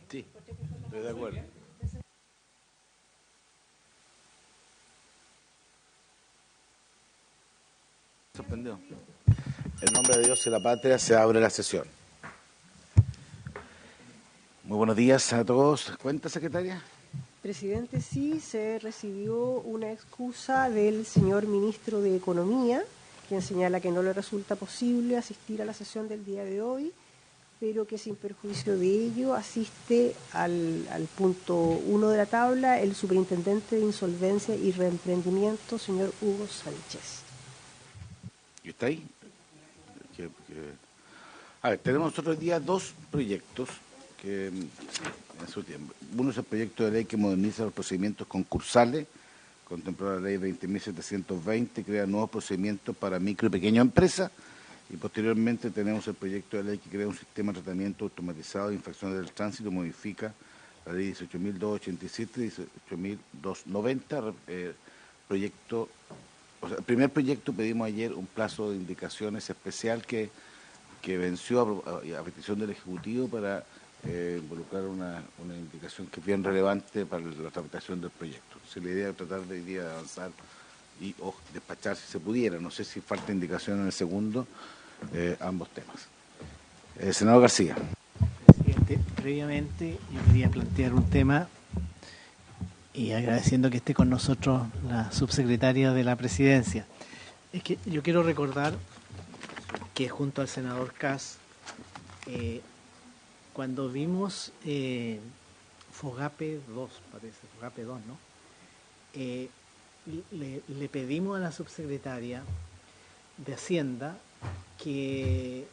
Sí, estoy de acuerdo. Suspendió. En nombre de Dios y la patria se abre la sesión. Muy buenos días a todos. ¿Cuenta, secretaria? Presidente, sí, se recibió una excusa del señor ministro de Economía, quien señala que no le resulta posible asistir a la sesión del día de hoy, pero que sin perjuicio de ello asiste al punto 1 de la tabla el superintendente de Insolvencia y Reemprendimiento, señor Hugo Sánchez. ¿Y está ahí? A ver, tenemos nosotros hoy día dos proyectos que en su tiempo. Uno es el proyecto de ley que moderniza los procedimientos concursales, contempló la ley 20.720, crea nuevos procedimientos para micro y pequeñas empresas, y posteriormente tenemos el proyecto de ley que crea un sistema de tratamiento automatizado de infracciones del tránsito, modifica la ley 18.287 y 18.290, proyecto. O sea, el primer proyecto pedimos ayer un plazo de indicaciones especial que venció a petición del Ejecutivo para involucrar una indicación que es bien relevante para la tramitación del proyecto. Entonces, la idea es tratar de hoy día de avanzar o despachar si se pudiera. No sé si falta indicación en el segundo, ambos temas. Senador García. Presidente, previamente yo quería plantear un tema y agradeciendo que esté con nosotros la subsecretaria de la Presidencia. Es que yo quiero recordar que junto al senador Kass, cuando vimos FOGAPE 2, parece, FOGAPE 2, ¿no? Le pedimos a la subsecretaria de Hacienda que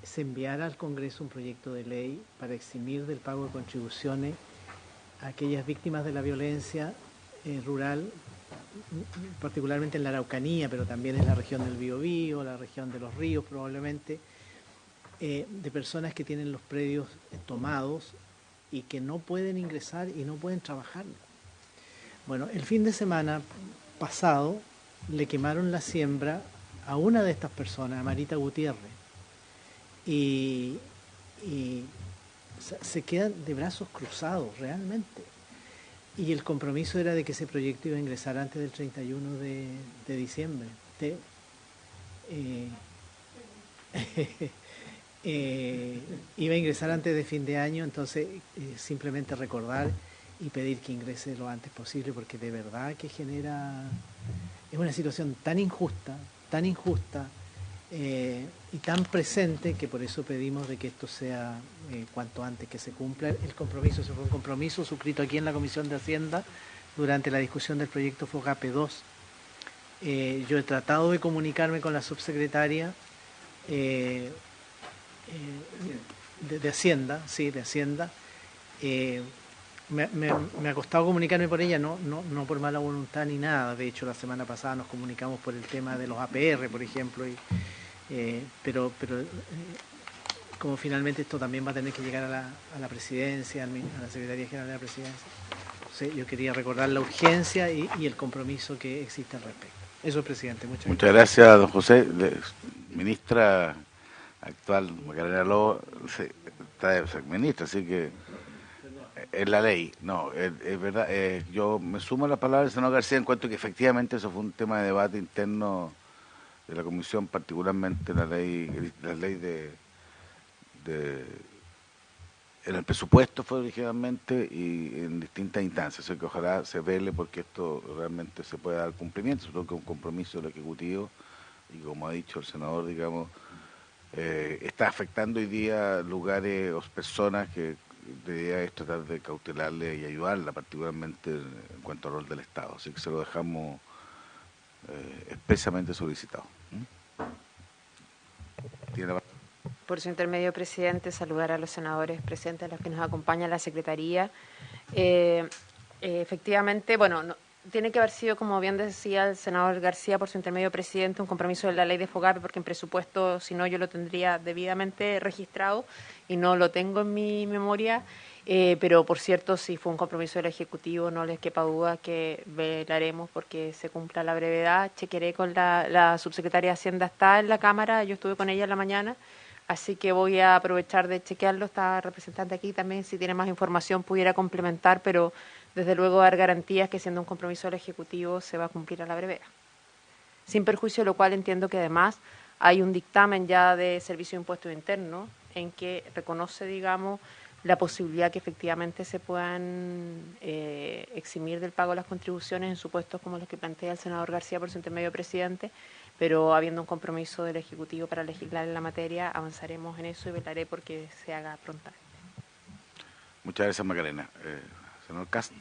se enviara al Congreso un proyecto de ley para eximir del pago de contribuciones a aquellas víctimas de la violencia rural, particularmente en la Araucanía, pero también en la región del Biobío, la región de los ríos probablemente, de personas que tienen los predios tomados y que no pueden ingresar y no pueden trabajar. Bueno, el fin de semana pasado le quemaron la siembra a una de estas personas, a Marita Gutiérrez, y se quedan de brazos cruzados realmente. Y el compromiso era de que ese proyecto iba a ingresar antes del 31 de diciembre. Iba a ingresar antes de fin de año, entonces simplemente recordar y pedir que ingrese lo antes posible, porque de verdad que es una situación tan injusta, y tan presente, que por eso pedimos de que esto sea cuanto antes que se cumpla. El compromiso, ese fue un compromiso suscrito aquí en la Comisión de Hacienda durante la discusión del proyecto FOGAPE 2. Yo he tratado de comunicarme con la subsecretaria de Hacienda, sí, de Hacienda. Me ha costado comunicarme por ella, no por mala voluntad ni nada. De hecho, la semana pasada nos comunicamos por el tema de los APR, por ejemplo, pero como finalmente esto también va a tener que llegar a la Presidencia, a la Secretaría General de la Presidencia. Entonces, yo quería recordar la urgencia y el compromiso que existe al respecto. Eso, presidente. Muchas gracias, don José. Ministra actual, Macarena Lobo, está ministra, así que es la ley. No, es verdad. Yo me sumo a las palabras del senador García en cuanto que efectivamente eso fue un tema de debate interno de la Comisión, particularmente la ley en el presupuesto fue originalmente y en distintas instancias, así que ojalá se vele porque esto realmente se pueda dar cumplimiento, sobre todo que es un compromiso del Ejecutivo y como ha dicho el senador, digamos, está afectando hoy día lugares o personas que la idea es tratar de cautelarle y ayudarla, particularmente en cuanto al rol del Estado, así que se lo dejamos expresamente solicitado. ¿Tiene la... Por su intermedio, presidente, saludar a los senadores presentes, a los que nos acompaña la Secretaría. Efectivamente, bueno, tiene que haber sido, como bien decía el senador García, por su intermedio, presidente, un compromiso de la ley de FOGAPE, porque en presupuesto, si no, yo lo tendría debidamente registrado y no lo tengo en mi memoria. Pero, por cierto, si fue un compromiso del Ejecutivo, no les quepa duda que velaremos porque se cumpla la brevedad. Chequearé con la subsecretaria de Hacienda, está en la Cámara, yo estuve con ella en la mañana. Así que voy a aprovechar de chequearlo. Está representante aquí también, si tiene más información pudiera complementar, pero desde luego dar garantías que siendo un compromiso del Ejecutivo se va a cumplir a la brevedad. Sin perjuicio de lo cual entiendo que además hay un dictamen ya de Servicio de Impuestos Internos en que reconoce, digamos, la posibilidad que efectivamente se puedan eximir del pago de las contribuciones en supuestos como los que plantea el senador García por su intermedio presidente, pero habiendo un compromiso del Ejecutivo para legislar en la materia, avanzaremos en eso y velaré porque se haga prontamente. Muchas gracias, Macarena. Senador Cast.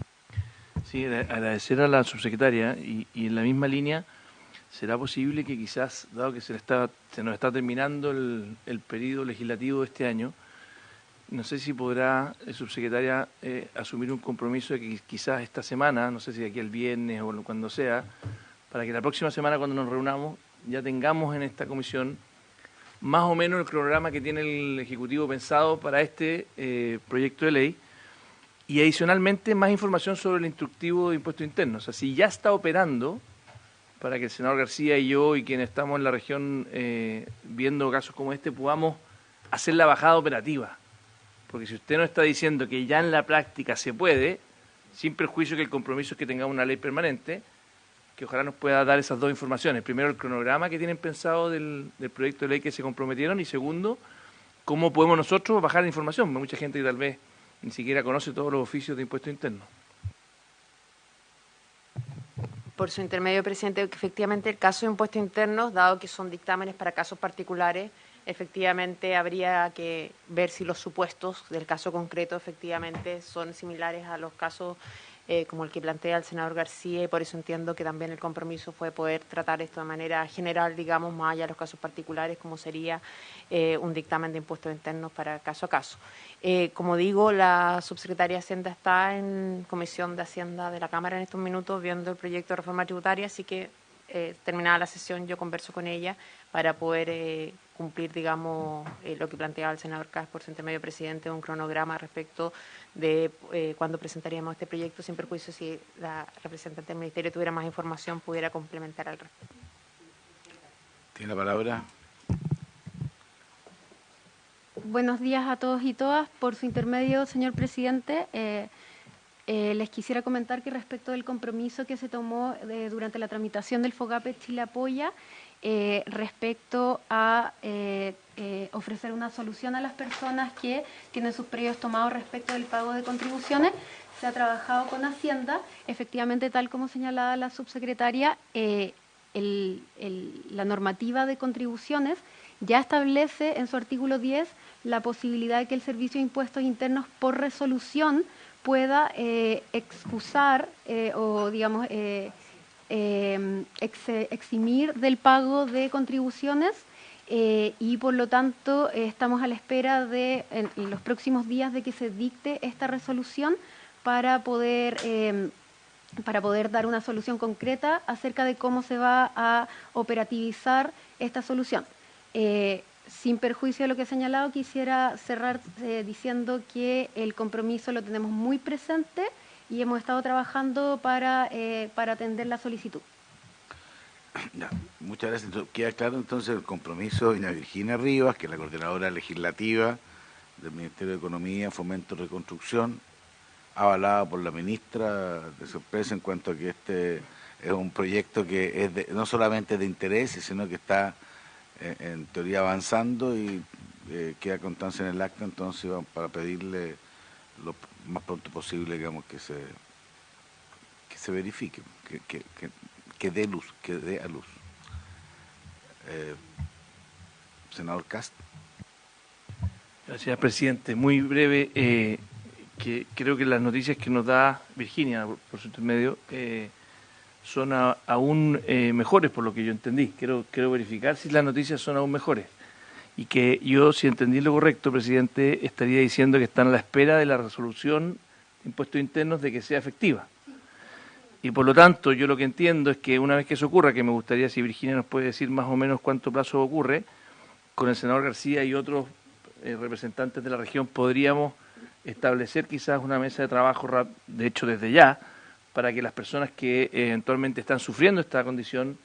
Sí, agradecer a la subsecretaria y en la misma línea, ¿será posible que quizás, dado que se nos está terminando el periodo legislativo de este año, no sé si podrá, subsecretaria, asumir un compromiso de que quizás esta semana, no sé si de aquí al viernes o cuando sea, para que la próxima semana cuando nos reunamos ya tengamos en esta comisión más o menos el cronograma que tiene el Ejecutivo pensado para este proyecto de ley y adicionalmente más información sobre el instructivo de impuestos internos? O sea, si ya está operando, para que el senador García y yo y quienes estamos en la región viendo casos como este podamos hacer la bajada operativa. Porque si usted nos está diciendo que ya en la práctica se puede, sin perjuicio que el compromiso es que tengamos una ley permanente, que ojalá nos pueda dar esas dos informaciones. Primero, el cronograma que tienen pensado del proyecto de ley que se comprometieron y segundo, cómo podemos nosotros bajar la información. Mucha gente que tal vez ni siquiera conoce todos los oficios de impuestos internos. Por su intermedio, presidente, que efectivamente el caso de impuestos internos, dado que son dictámenes para casos particulares, efectivamente habría que ver si los supuestos del caso concreto efectivamente son similares a los casos como el que plantea el senador García, y por eso entiendo que también el compromiso fue poder tratar esto de manera general, digamos, más allá de los casos particulares, como sería un dictamen de impuestos internos para caso a caso. Como digo, la subsecretaria de Hacienda está en Comisión de Hacienda de la Cámara en estos minutos viendo el proyecto de reforma tributaria, así que terminada la sesión yo converso con ella para poder cumplir, digamos, lo que planteaba el senador Cas por su intermedio presidente, un cronograma respecto de cuándo presentaríamos este proyecto, sin perjuicio si la representante del Ministerio tuviera más información, pudiera complementar al respecto. Tiene la palabra. Buenos días a todos y todas. Por su intermedio, señor presidente, les quisiera comentar que respecto del compromiso que se tomó durante la tramitación del FOGAPE Chile Apoya, respecto a ofrecer una solución a las personas que tienen sus predios tomados respecto del pago de contribuciones, se ha trabajado con Hacienda. Efectivamente, tal como señalaba la subsecretaria, la normativa de contribuciones ya establece en su artículo 10 la posibilidad de que el Servicio de Impuestos Internos por resolución pueda excusar o, digamos, eximir del pago de contribuciones y, por lo tanto, estamos a la espera de, en los próximos días, de que se dicte esta resolución para poder dar una solución concreta acerca de cómo se va a operativizar esta solución. Sin perjuicio de lo que he señalado, quisiera cerrar diciendo que el compromiso lo tenemos muy presente y hemos estado trabajando para atender la solicitud. Ya, muchas gracias. Queda claro entonces el compromiso de doña Virginia Rivas, que es la coordinadora legislativa del Ministerio de Economía, Fomento y Reconstrucción, avalada por la ministra de sorpresa en cuanto a que este es un proyecto que es no solamente de interés, sino que está en teoría avanzando y queda constancia en el acta, entonces para pedirle lo más pronto posible, digamos, que se verifique, que dé luz, que dé a luz. Senador Cast. Gracias, presidente. Muy breve, que creo que las noticias que nos da Virginia por su intermedio son aún mejores, por lo que yo entendí. Quiero verificar si las noticias son aún mejores. Y que yo, si entendí lo correcto, presidente, estaría diciendo que están a la espera de la resolución de impuestos internos de que sea efectiva. Y por lo tanto, yo lo que entiendo es que una vez que eso ocurra, que me gustaría si Virginia nos puede decir más o menos cuánto plazo ocurre, con el senador García y otros representantes de la región podríamos establecer quizás una mesa de trabajo, de hecho desde ya, para que las personas que eventualmente están sufriendo esta condición,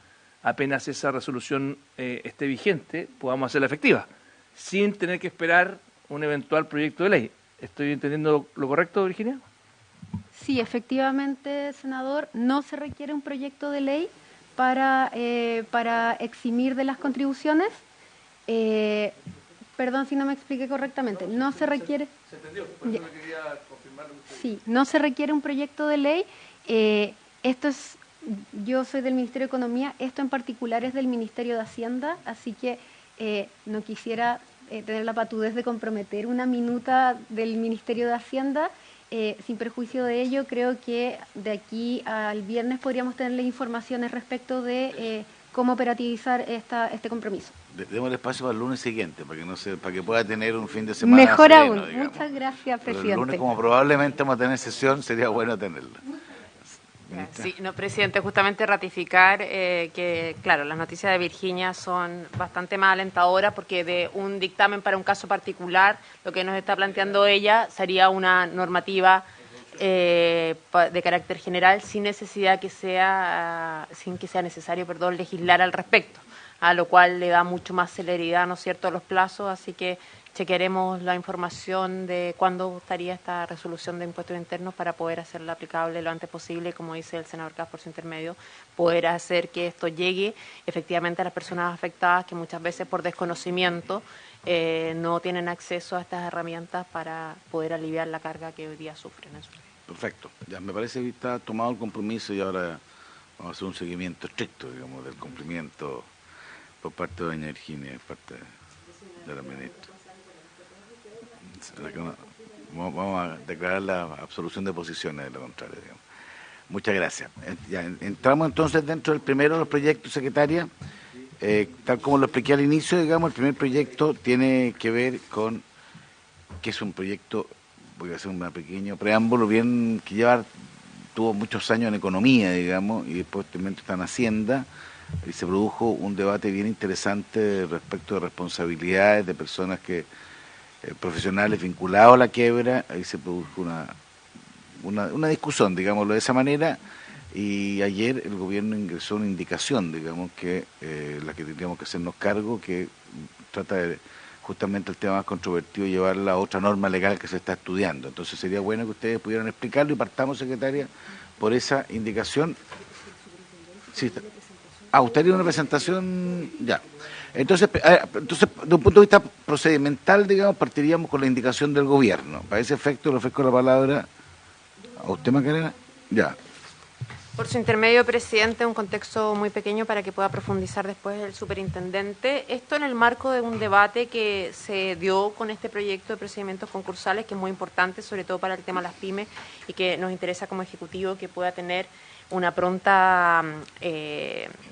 apenas esa resolución esté vigente, podamos hacerla efectiva. sin tener que esperar un eventual proyecto de ley. ¿Estoy entendiendo lo correcto, Virginia? Sí, efectivamente, senador, no se requiere un proyecto de ley para eximir de las contribuciones. Perdón si no me expliqué correctamente. No se requiere. ¿Se entendió? Por eso quería confirmar lo que usted Sí, no se requiere un proyecto de ley. Yo soy del Ministerio de Economía, esto en particular es del Ministerio de Hacienda, así que no quisiera tener la patudez de comprometer una minuta del Ministerio de Hacienda. Sin perjuicio de ello, creo que de aquí al viernes podríamos tenerle informaciones respecto de cómo operativizar este compromiso. Demos espacio para el lunes siguiente, para que pueda tener un fin de semana Mejor sereno, aún. digamos. Muchas gracias, Pero presidente. el lunes, como probablemente vamos a tener sesión, sería bueno tenerla. Sí, no, presidente, justamente ratificar que, claro, las noticias de Virginia son bastante más alentadoras porque de un dictamen para un caso particular, lo que nos está planteando ella sería una normativa de carácter general sin necesidad sin que sea necesario, legislar al respecto, a lo cual le da mucho más celeridad, ¿no es cierto?, a los plazos, así que chequearemos la información de cuándo estaría esta resolución de impuestos internos para poder hacerla aplicable lo antes posible, como dice el senador Kass por su intermedio, poder hacer que esto llegue efectivamente a las personas afectadas que muchas veces por desconocimiento no tienen acceso a estas herramientas para poder aliviar la carga que hoy día sufren. Perfecto. Ya me parece que está tomado el compromiso y ahora vamos a hacer un seguimiento estricto, digamos, del cumplimiento por parte de doña Virginia y por parte de la ministra. Vamos a declarar la absolución de posiciones, de lo contrario, digamos. Muchas gracias. Ya, entramos entonces dentro del primero de los proyectos, secretaria. Tal como lo expliqué al inicio, digamos, el primer proyecto tiene que ver con que es un proyecto, voy a hacer un pequeño preámbulo, bien que tuvo muchos años en economía, digamos, y después también está en Hacienda, y se produjo un debate bien interesante respecto de responsabilidades de personas profesionales vinculados a la quiebra. Ahí se produjo una discusión, digámoslo de esa manera, y ayer el gobierno ingresó una indicación, digamos, que la que tendríamos que hacernos cargo, que trata de justamente el tema más controvertido, llevarla a otra norma legal que se está estudiando. Entonces sería bueno que ustedes pudieran explicarlo y partamos, secretaria, por esa indicación. Sí, usted haría una presentación, ya. Entonces, de un punto de vista procedimental, digamos, partiríamos con la indicación del gobierno. Para ese efecto le ofrezco la palabra a usted, Macarena. Ya. Por su intermedio, presidente, un contexto muy pequeño para que pueda profundizar después el superintendente. Esto en el marco de un debate que se dio con este proyecto de procedimientos concursales, que es muy importante, sobre todo para el tema de las pymes, y que nos interesa como Ejecutivo que pueda tener una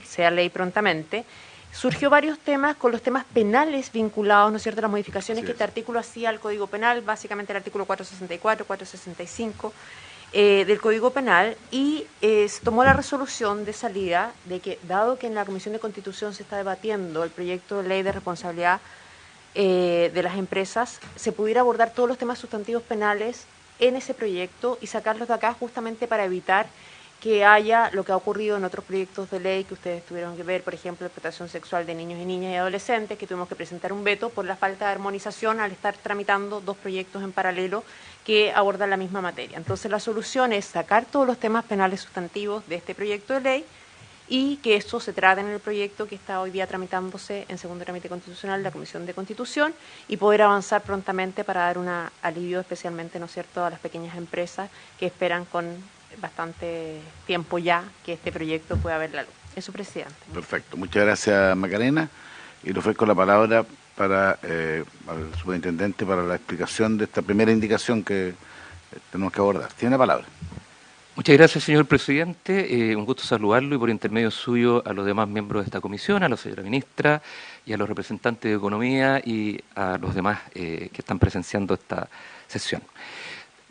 sea ley prontamente. Surgió varios temas con los temas penales vinculados, ¿no es cierto?, a las modificaciones que este artículo hacía al Código Penal, básicamente el artículo 464, 465 del Código Penal, y se tomó la resolución de salida de que, dado que en la Comisión de Constitución se está debatiendo el proyecto de ley de responsabilidad de las empresas, se pudiera abordar todos los temas sustantivos penales en ese proyecto y sacarlos de acá justamente para evitar que haya lo que ha ocurrido en otros proyectos de ley que ustedes tuvieron que ver, por ejemplo, la explotación sexual de niños y niñas y adolescentes, que tuvimos que presentar un veto por la falta de armonización al estar tramitando dos proyectos en paralelo que abordan la misma materia. Entonces, la solución es sacar todos los temas penales sustantivos de este proyecto de ley y que eso se trate en el proyecto que está hoy día tramitándose en segundo trámite constitucional de la Comisión de Constitución y poder avanzar prontamente para dar un alivio especialmente, ¿no es cierto?, a las pequeñas empresas que esperan con bastante tiempo ya que este proyecto pueda ver la luz. Eso, presidente. Perfecto. Muchas gracias, Macarena. Y le ofrezco la palabra al superintendente para la explicación de esta primera indicación que tenemos que abordar. Tiene la palabra. Muchas gracias, señor presidente. Un gusto saludarlo y por intermedio suyo a los demás miembros de esta comisión, a la señora ministra y a los representantes de Economía y a los demás que están presenciando esta sesión.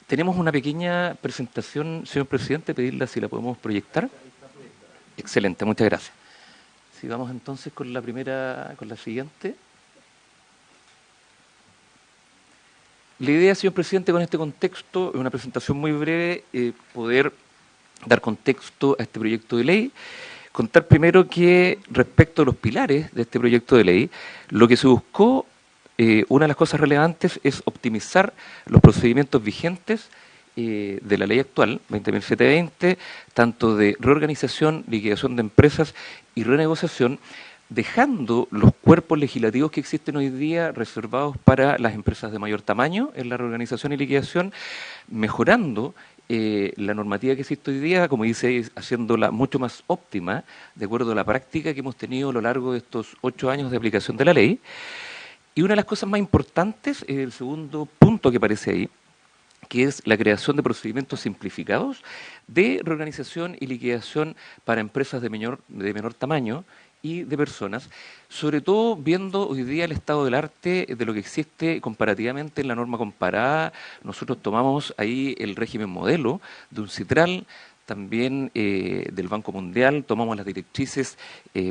Tenemos una pequeña presentación, señor presidente, pedirla si la podemos proyectar. Excelente, muchas gracias. Si vamos entonces con la siguiente. La idea, señor presidente, con este contexto, es una presentación muy breve, poder dar contexto a este proyecto de ley. Contar primero que respecto a los pilares de este proyecto de ley, lo que se buscó una de las cosas relevantes es optimizar los procedimientos vigentes de la ley actual, 20.720, tanto de reorganización, liquidación de empresas y renegociación, dejando los cuerpos legislativos que existen hoy día reservados para las empresas de mayor tamaño en la reorganización y liquidación, mejorando la normativa que existe hoy día, como dice, haciéndola mucho más óptima, de acuerdo a la práctica que hemos tenido a lo largo de estos 8 años de aplicación de la ley. Y una de las cosas más importantes es el segundo punto que aparece ahí, que es la creación de procedimientos simplificados de reorganización y liquidación para empresas de menor tamaño y de personas, sobre todo viendo hoy día el estado del arte de lo que existe comparativamente en la norma comparada. Nosotros tomamos ahí el régimen modelo de un CITRAL, también del Banco Mundial, tomamos las directrices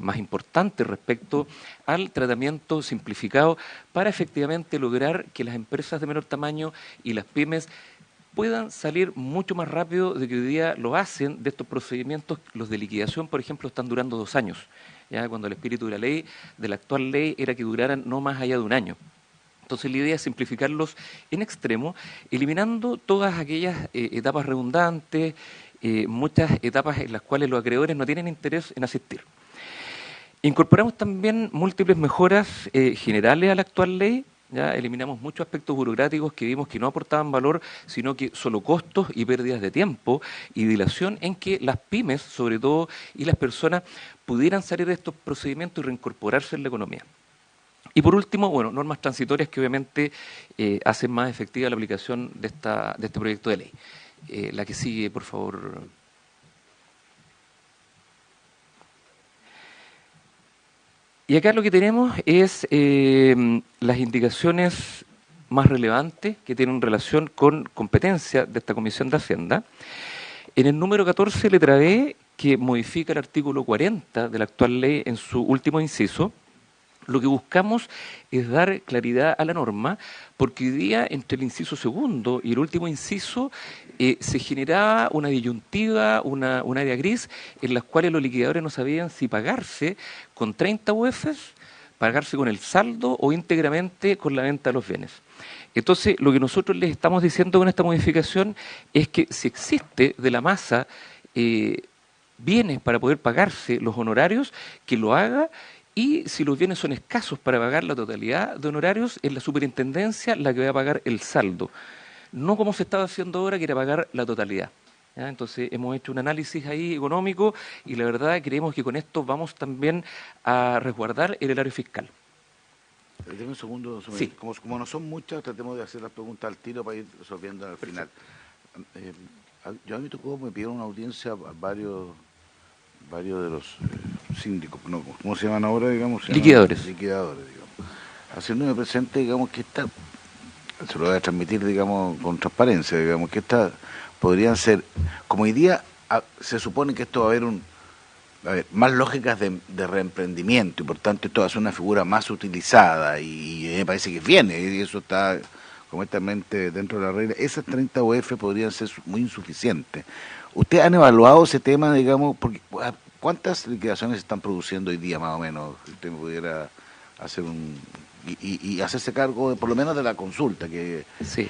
más importantes respecto al tratamiento simplificado para efectivamente lograr que las empresas de menor tamaño y las pymes puedan salir mucho más rápido de que hoy día lo hacen de estos procedimientos. Los de liquidación, por ejemplo, están durando 2 años, ya cuando el espíritu de la ley, de la actual ley, era que duraran no más allá de 1 año. Entonces la idea es simplificarlos en extremo, eliminando todas aquellas etapas redundantes, muchas etapas en las cuales los acreedores no tienen interés en asistir. Incorporamos también múltiples mejoras generales a la actual ley. Ya eliminamos muchos aspectos burocráticos que vimos que no aportaban valor, sino que solo costos y pérdidas de tiempo y dilación en que las pymes, sobre todo, y las personas pudieran salir de estos procedimientos y reincorporarse en la economía. Y por último, bueno, normas transitorias que obviamente hacen más efectiva la aplicación de este proyecto de ley. La que sigue, por favor. Y acá lo que tenemos es las indicaciones más relevantes que tienen relación con competencia de esta Comisión de Hacienda. En el número 14, letra B, que modifica el artículo 40 de la actual ley en su último inciso, lo que buscamos es dar claridad a la norma, porque hoy día entre el inciso segundo y el último inciso se generaba una disyuntiva, un área gris, en las cuales los liquidadores no sabían si pagarse con 30 UFs, pagarse con el saldo o íntegramente con la venta de los bienes. Entonces, lo que nosotros les estamos diciendo con esta modificación es que si existe de la masa bienes para poder pagarse los honorarios, que lo haga. Y si los bienes son escasos para pagar la totalidad de honorarios, es la superintendencia la que va a pagar el saldo. No como se estaba haciendo ahora, que era pagar la totalidad. ¿Ya? Entonces hemos hecho un análisis ahí económico y la verdad creemos que con esto vamos también a resguardar el erario fiscal. Deme un segundo. Sí. Como no son muchas, tratemos de hacer las preguntas al tiro para ir resolviendo al final. Yo a mí me pidieron una audiencia varios de los síndicos, no, ¿cómo se llaman ahora, digamos? Liquidadores. Liquidadores, digamos. Haciéndome presente, digamos, que se lo voy a transmitir, digamos, con transparencia, digamos, que podrían ser, como hoy día se supone que esto va a haber más lógicas de reemprendimiento y por tanto esto va a ser una figura más utilizada y me parece que viene, y eso está completamente dentro de la regla. Esas 30 UF podrían ser muy insuficientes. ¿Ustedes han evaluado ese tema, digamos, porque cuántas liquidaciones se están produciendo hoy día, más o menos? Si usted me pudiera hacer y hacerse cargo, por lo menos, de la consulta que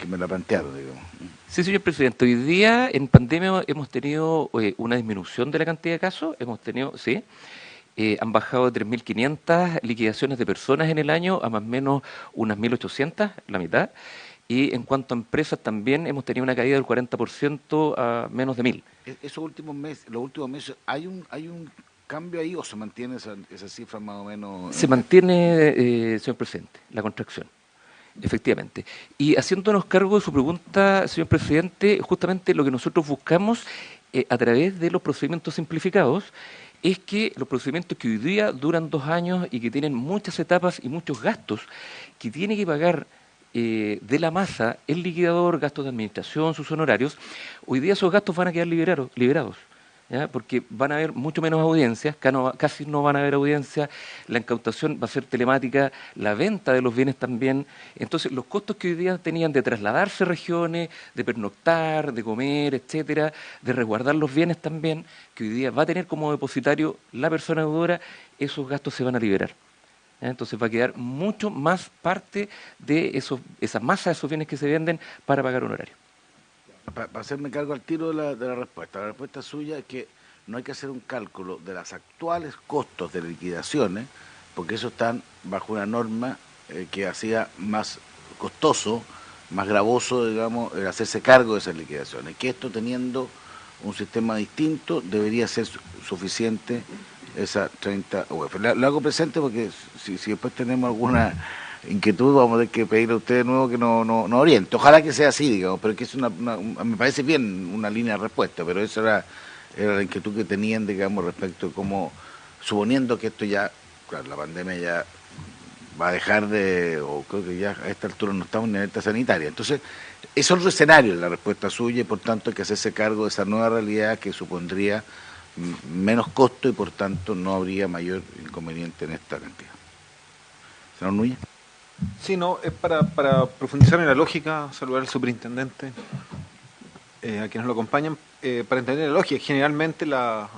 me la plantearon, digamos. Sí, señor presidente. Hoy día, en pandemia, hemos tenido una disminución de la cantidad de casos. Han bajado de 3.500 liquidaciones de personas en el año a más o menos unas 1.800, la mitad. Y en cuanto a empresas también hemos tenido una caída del 40% a menos de 1.000. Los últimos meses, ¿hay un cambio ahí o se mantiene esa cifra más o menos? Se mantiene, señor presidente, la contracción, efectivamente. Y haciéndonos cargo de su pregunta, señor presidente, justamente lo que nosotros buscamos a través de los procedimientos simplificados es que los procedimientos que hoy día duran 2 años y que tienen muchas etapas y muchos gastos que tiene que pagar de la masa, el liquidador, gastos de administración, sus honorarios, hoy día esos gastos van a quedar liberados, ¿ya? Porque van a haber mucho menos audiencias, casi no van a haber audiencias, la incautación va a ser telemática, la venta de los bienes también. Entonces, los costos que hoy día tenían de trasladarse regiones, de pernoctar, de comer, etcétera, de resguardar los bienes también, que hoy día va a tener como depositario la persona deudora, esos gastos se van a liberar. ¿ya? Entonces va a quedar mucho más parte de esa masa de esos bienes que se venden para pagar honorario. Para hacerme cargo al tiro de la respuesta. La respuesta suya es que no hay que hacer un cálculo de los actuales costos de liquidaciones, porque eso están bajo una norma que hacía más costoso, más gravoso, digamos, el hacerse cargo de esas liquidaciones. Que esto, teniendo un sistema distinto, debería ser suficiente esa 30 UF. Lo hago presente porque si después tenemos alguna inquietud, vamos a tener que pedirle a usted de nuevo que nos oriente. Ojalá que sea así, digamos, pero que es me parece bien una línea de respuesta, pero esa era la inquietud que tenían, digamos, respecto de cómo, suponiendo que esto ya, claro, la pandemia ya va a dejar o creo que ya a esta altura no estamos en alerta sanitaria. Entonces, es otro escenario la respuesta suya y por tanto hay que hacerse cargo de esa nueva realidad que supondría menos costo y por tanto no habría mayor inconveniente en esta cantidad. Señor Núñez. Sí, no, es para profundizar en la lógica, saludar al superintendente, a quienes lo acompañan, para entender la lógica. Generalmente los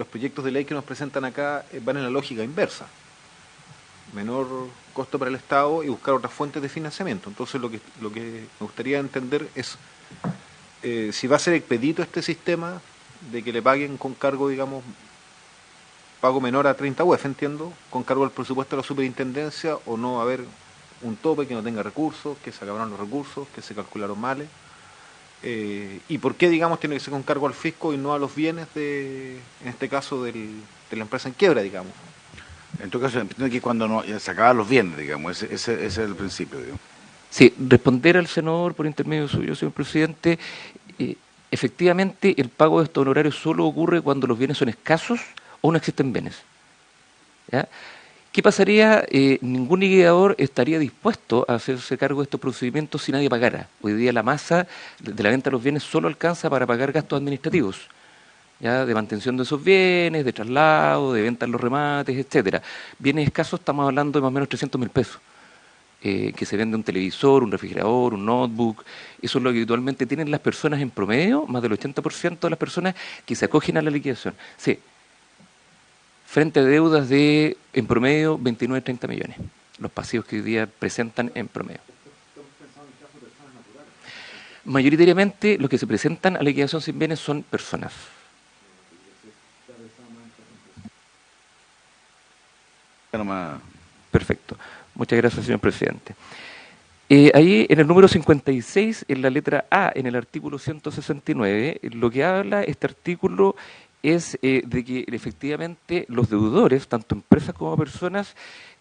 proyectos de ley que nos presentan acá van en la lógica inversa. Menor costo para el Estado y buscar otras fuentes de financiamiento. Entonces lo que me gustaría entender es si va a ser expedito este sistema de que le paguen con cargo, digamos, pago menor a 30 UF, entiendo, con cargo al presupuesto de la superintendencia, o no va a haber un tope que no tenga recursos, que se acabaron los recursos, que se calcularon males. ¿Y por qué, digamos, tiene que ser con cargo al fisco y no a los bienes, en este caso, de la empresa en quiebra, digamos? En todo caso, entiendo que cuando se acaban los bienes, digamos, ese es el principio, digamos. Sí, responder al senador por intermedio suyo, señor presidente. Efectivamente, el pago de estos honorarios solo ocurre cuando los bienes son escasos o no existen bienes. ¿Ya? ¿Qué pasaría? Ningún liquidador estaría dispuesto a hacerse cargo de estos procedimientos si nadie pagara. Hoy día la masa de la venta de los bienes solo alcanza para pagar gastos administrativos, ¿ya? De mantención de esos bienes, de traslado, de venta en los remates, etcétera. Bienes escasos estamos hablando de más o menos 300.000 pesos. Que se vende un televisor, un refrigerador, un notebook. Eso es lo que habitualmente tienen las personas en promedio, más del 80% de las personas que se acogen a la liquidación. Sí, frente a deudas de, en promedio, 29-30 millones, los pasivos que hoy día presentan en promedio. Mayoritariamente los que se presentan a la liquidación sin bienes son personas. Perfecto. Muchas gracias, señor presidente. Ahí en el número 56, en la letra A, en el artículo 169, lo que habla este artículo es de que efectivamente los deudores, tanto empresas como personas,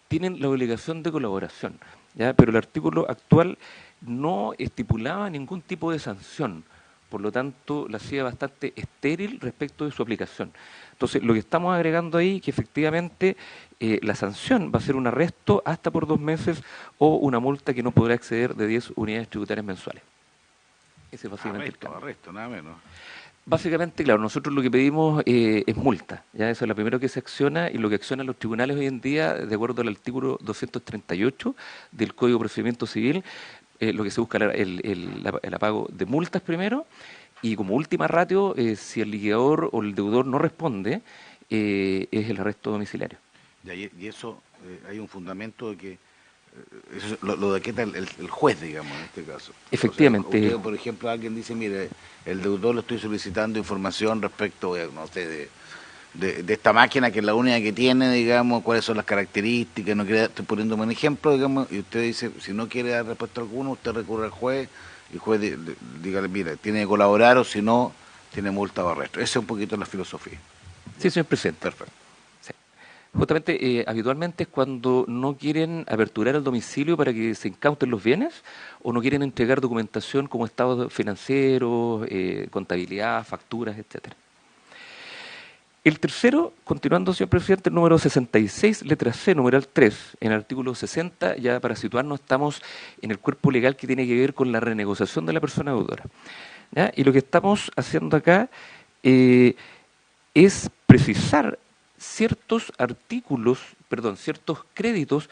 tienen la obligación de colaboración, ¿ya? Pero el artículo actual no estipulaba ningún tipo de sanción, por lo tanto la hacía bastante estéril respecto de su aplicación. Entonces, lo que estamos agregando ahí, que efectivamente la sanción va a ser un arresto hasta por 2 meses o una multa que no podrá exceder de 10 unidades tributarias mensuales. Ese es básicamente el cambio. Arresto, nada menos. Básicamente, claro, nosotros lo que pedimos es multa, ¿ya? Eso es lo primero que se acciona y lo que accionan los tribunales hoy en día, de acuerdo al artículo 238 del Código de Procedimiento Civil, lo que se busca es el apago de multas primero. Y como última ratio, si el liquidador o el deudor no responde, es el arresto domiciliario. Y eso, hay un fundamento de que eso lo decreta el juez, digamos, en este caso. Efectivamente. O sea, usted, por ejemplo, alguien dice, mire, el deudor le estoy solicitando información respecto, no sé, de esta máquina que es la única que tiene, digamos, cuáles son las características, no quiere, estoy poniéndome un ejemplo, digamos, y usted dice, si no quiere dar respuesta alguna, usted recurre al juez, y el juez dígale, mire, tiene que colaborar o si no, tiene multa o arresto. Esa es un poquito la filosofía. Sí, señor presidente. Perfecto. Sí. Justamente, habitualmente es cuando no quieren aperturar el domicilio para que se incauten los bienes o no quieren entregar documentación como estados financieros, contabilidad, facturas, etcétera. El tercero, continuando, señor presidente, el número 66, letra C, numeral 3, en el artículo 60, ya para situarnos, estamos en el cuerpo legal que tiene que ver con la renegociación de la persona deudora, ¿ya? Y lo que estamos haciendo acá es precisar ciertos ciertos créditos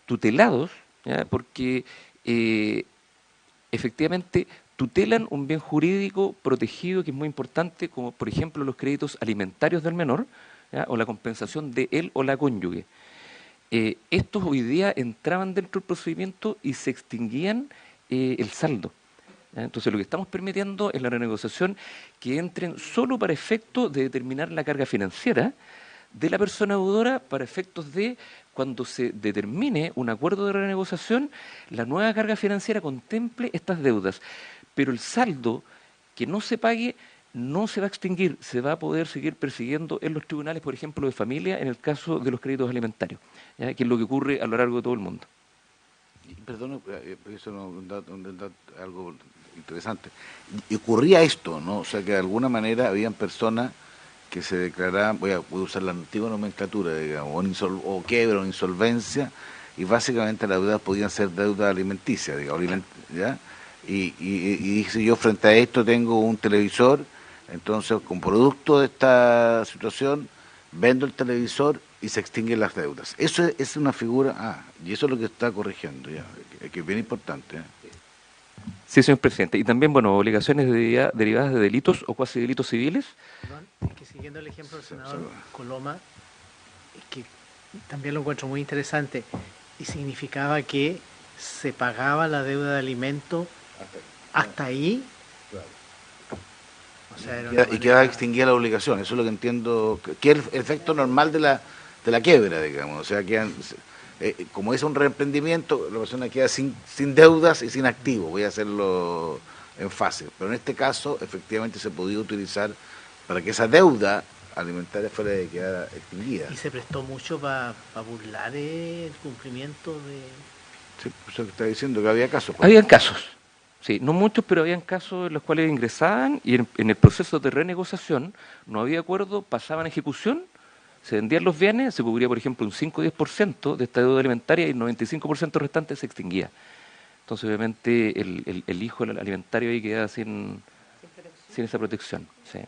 tutelados, ¿ya? Porque efectivamente tutelan un bien jurídico protegido que es muy importante, como por ejemplo los créditos alimentarios del menor, ¿ya? O la compensación de él o la cónyuge. estos hoy día entraban dentro del procedimiento y se extinguían el saldo. Entonces, lo que estamos permitiendo es la renegociación que entren solo para efecto de determinar la carga financiera de la persona deudora para efectos de cuando se determine un acuerdo de renegociación, la nueva carga financiera contemple estas deudas. Pero el saldo que no se pague no se va a extinguir, se va a poder seguir persiguiendo en los tribunales, por ejemplo, de familia, en el caso de los créditos alimentarios, ¿ya? Que es lo que ocurre a lo largo de todo el mundo. Perdón, eso no, algo interesante. Y ocurría esto, ¿no? O sea, que de alguna manera habían personas que se declaraban, voy a usar la antigua nomenclatura, digamos, o quiebra o insolvencia, y básicamente las deudas podían ser deudas alimenticias, digamos, ¿ya? Y dice, yo frente a esto tengo un televisor, entonces con producto de esta situación vendo el televisor y se extinguen las deudas. Eso es una figura, y eso es lo que está corrigiendo, ya, que es bien importante. Sí, señor presidente. Y también, bueno, obligaciones derivadas de delitos o cuasi delitos civiles. Perdón, es que siguiendo el ejemplo del senador Coloma, que también lo encuentro muy interesante, y significaba que se pagaba la deuda de alimento hasta ahí. Claro. O sea, Y queda extinguida la obligación, eso es lo que entiendo, que es el efecto normal de la quiebra, digamos. O sea, como es un reemprendimiento, la persona queda sin deudas y sin activos, voy a hacerlo en fase. Pero en este caso, efectivamente, se podía utilizar para que esa deuda alimentaria fuera de quedar extinguida. Y se prestó mucho para burlar el cumplimiento de... Sí, eso que está diciendo, que había casos. Habían casos, sí, no muchos, pero habían casos en los cuales ingresaban y en el proceso de renegociación no había acuerdo, pasaban a ejecución, se vendían los bienes, se cubría, por ejemplo, un 5 o 10% de esta deuda alimentaria y el 95% restante se extinguía. Entonces, obviamente, el hijo alimentario ahí quedaba sin esa protección. Sí.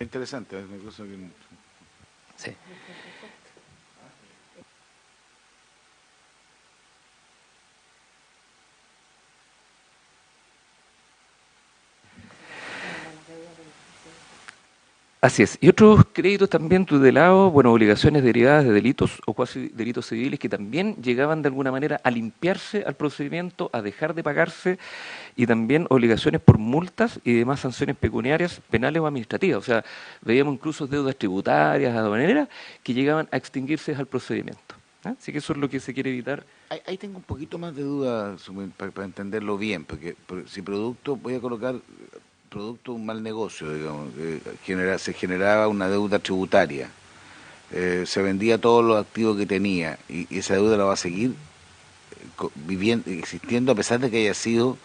Interesante, es una cosa que... Sí. Así es. Y otros créditos también tutelados, bueno, obligaciones derivadas de delitos o cuasi delitos civiles que también llegaban de alguna manera a limpiarse al procedimiento, a dejar de pagarse, y también obligaciones por multas y demás sanciones pecuniarias, penales o administrativas. O sea, veíamos incluso deudas tributarias, aduaneras, que llegaban a extinguirse al procedimiento. Así que eso es lo que se quiere evitar. Ahí tengo un poquito más de duda para entenderlo bien, porque si producto, voy a colocar producto de un mal negocio, digamos, se generaba una deuda tributaria, se vendía todos los activos que tenía y esa deuda la va a seguir existiendo a pesar de que haya sido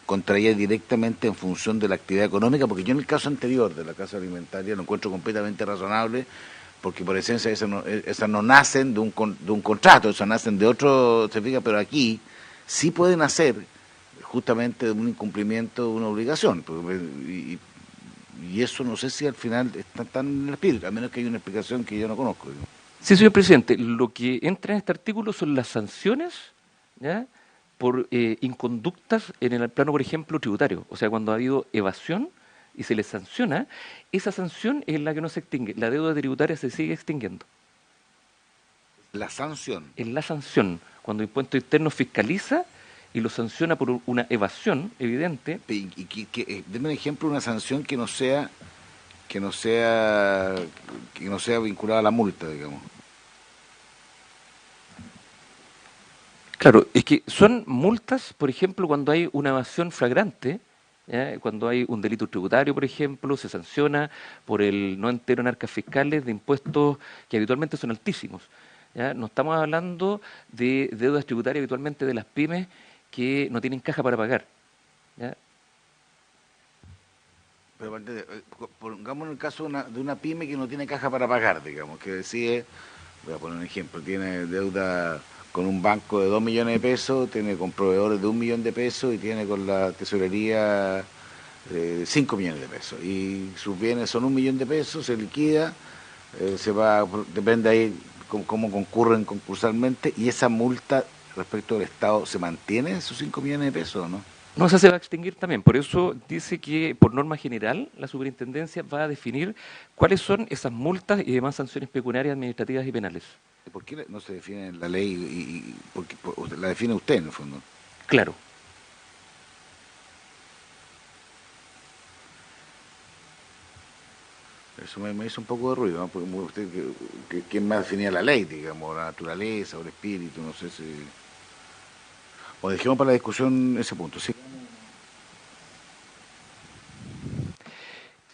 contraída directamente en función de la actividad económica, porque yo en el caso anterior de la casa alimentaria lo encuentro completamente razonable, porque por esencia esas no nacen de un contrato, esas nacen de otro, se fija, pero aquí sí pueden hacer justamente de un incumplimiento de una obligación, y eso no sé si al final está tan en el espíritu, a menos que haya una explicación que yo no conozco. Sí, señor presidente, lo que entra en este artículo son las sanciones, ¿ya?, por inconductas en el plano, por ejemplo, tributario. O sea, cuando ha habido evasión y se les sanciona, esa sanción es la que no se extingue. La deuda tributaria se sigue extinguiendo. La sanción. Es la sanción. Cuando el impuesto interno fiscaliza y lo sanciona por una evasión evidente. Deme un ejemplo de una sanción que no sea vinculada a la multa, digamos. Claro, es que son multas, por ejemplo, cuando hay una evasión flagrante, ¿ya?, cuando hay un delito tributario, por ejemplo, se sanciona por el no entero en arcas fiscales de impuestos que habitualmente son altísimos, ¿ya? No estamos hablando de deudas tributarias habitualmente de las pymes que no tienen caja para pagar, ¿ya? Pero pongamos en el caso de una pyme que no tiene caja para pagar, digamos, que decide, voy a poner un ejemplo, tiene deuda con un banco de 2 millones de pesos, tiene con proveedores de 1 millón de pesos y tiene con la tesorería 5 millones de pesos. Y sus bienes son 1 millón de pesos, se liquida, depende ahí cómo concurren concursalmente, y esa multa respecto del Estado, ¿se mantiene esos 5 millones de pesos o no? No, esa se va a extinguir también. Por eso dice que, por norma general, la superintendencia va a definir cuáles son esas multas y demás sanciones pecuniarias, administrativas y penales. ¿Por qué no se define en la ley porque la define usted en el fondo? Claro. Eso me hizo un poco de ruido, ¿no? Porque usted, ¿quién más definía la ley, digamos, la naturaleza o el espíritu? No sé si... O dejemos para la discusión ese punto, ¿sí?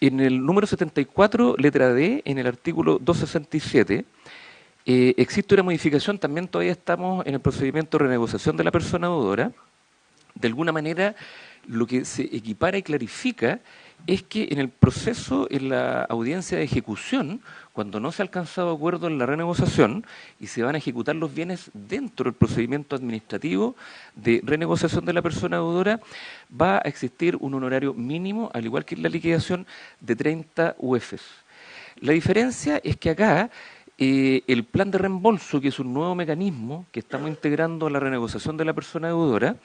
En el número 74, letra D, en el artículo 267, existe una modificación, también todavía estamos en el procedimiento de renegociación de la persona deudora. De alguna manera, lo que se equipara y clarifica es que en el proceso, en la audiencia de ejecución, cuando no se ha alcanzado acuerdo en la renegociación y se van a ejecutar los bienes dentro del procedimiento administrativo de renegociación de la persona deudora, va a existir un honorario mínimo, al igual que en la liquidación, de 30 UFs. La diferencia es que acá el plan de reembolso, que es un nuevo mecanismo que estamos integrando a la renegociación de la persona deudora,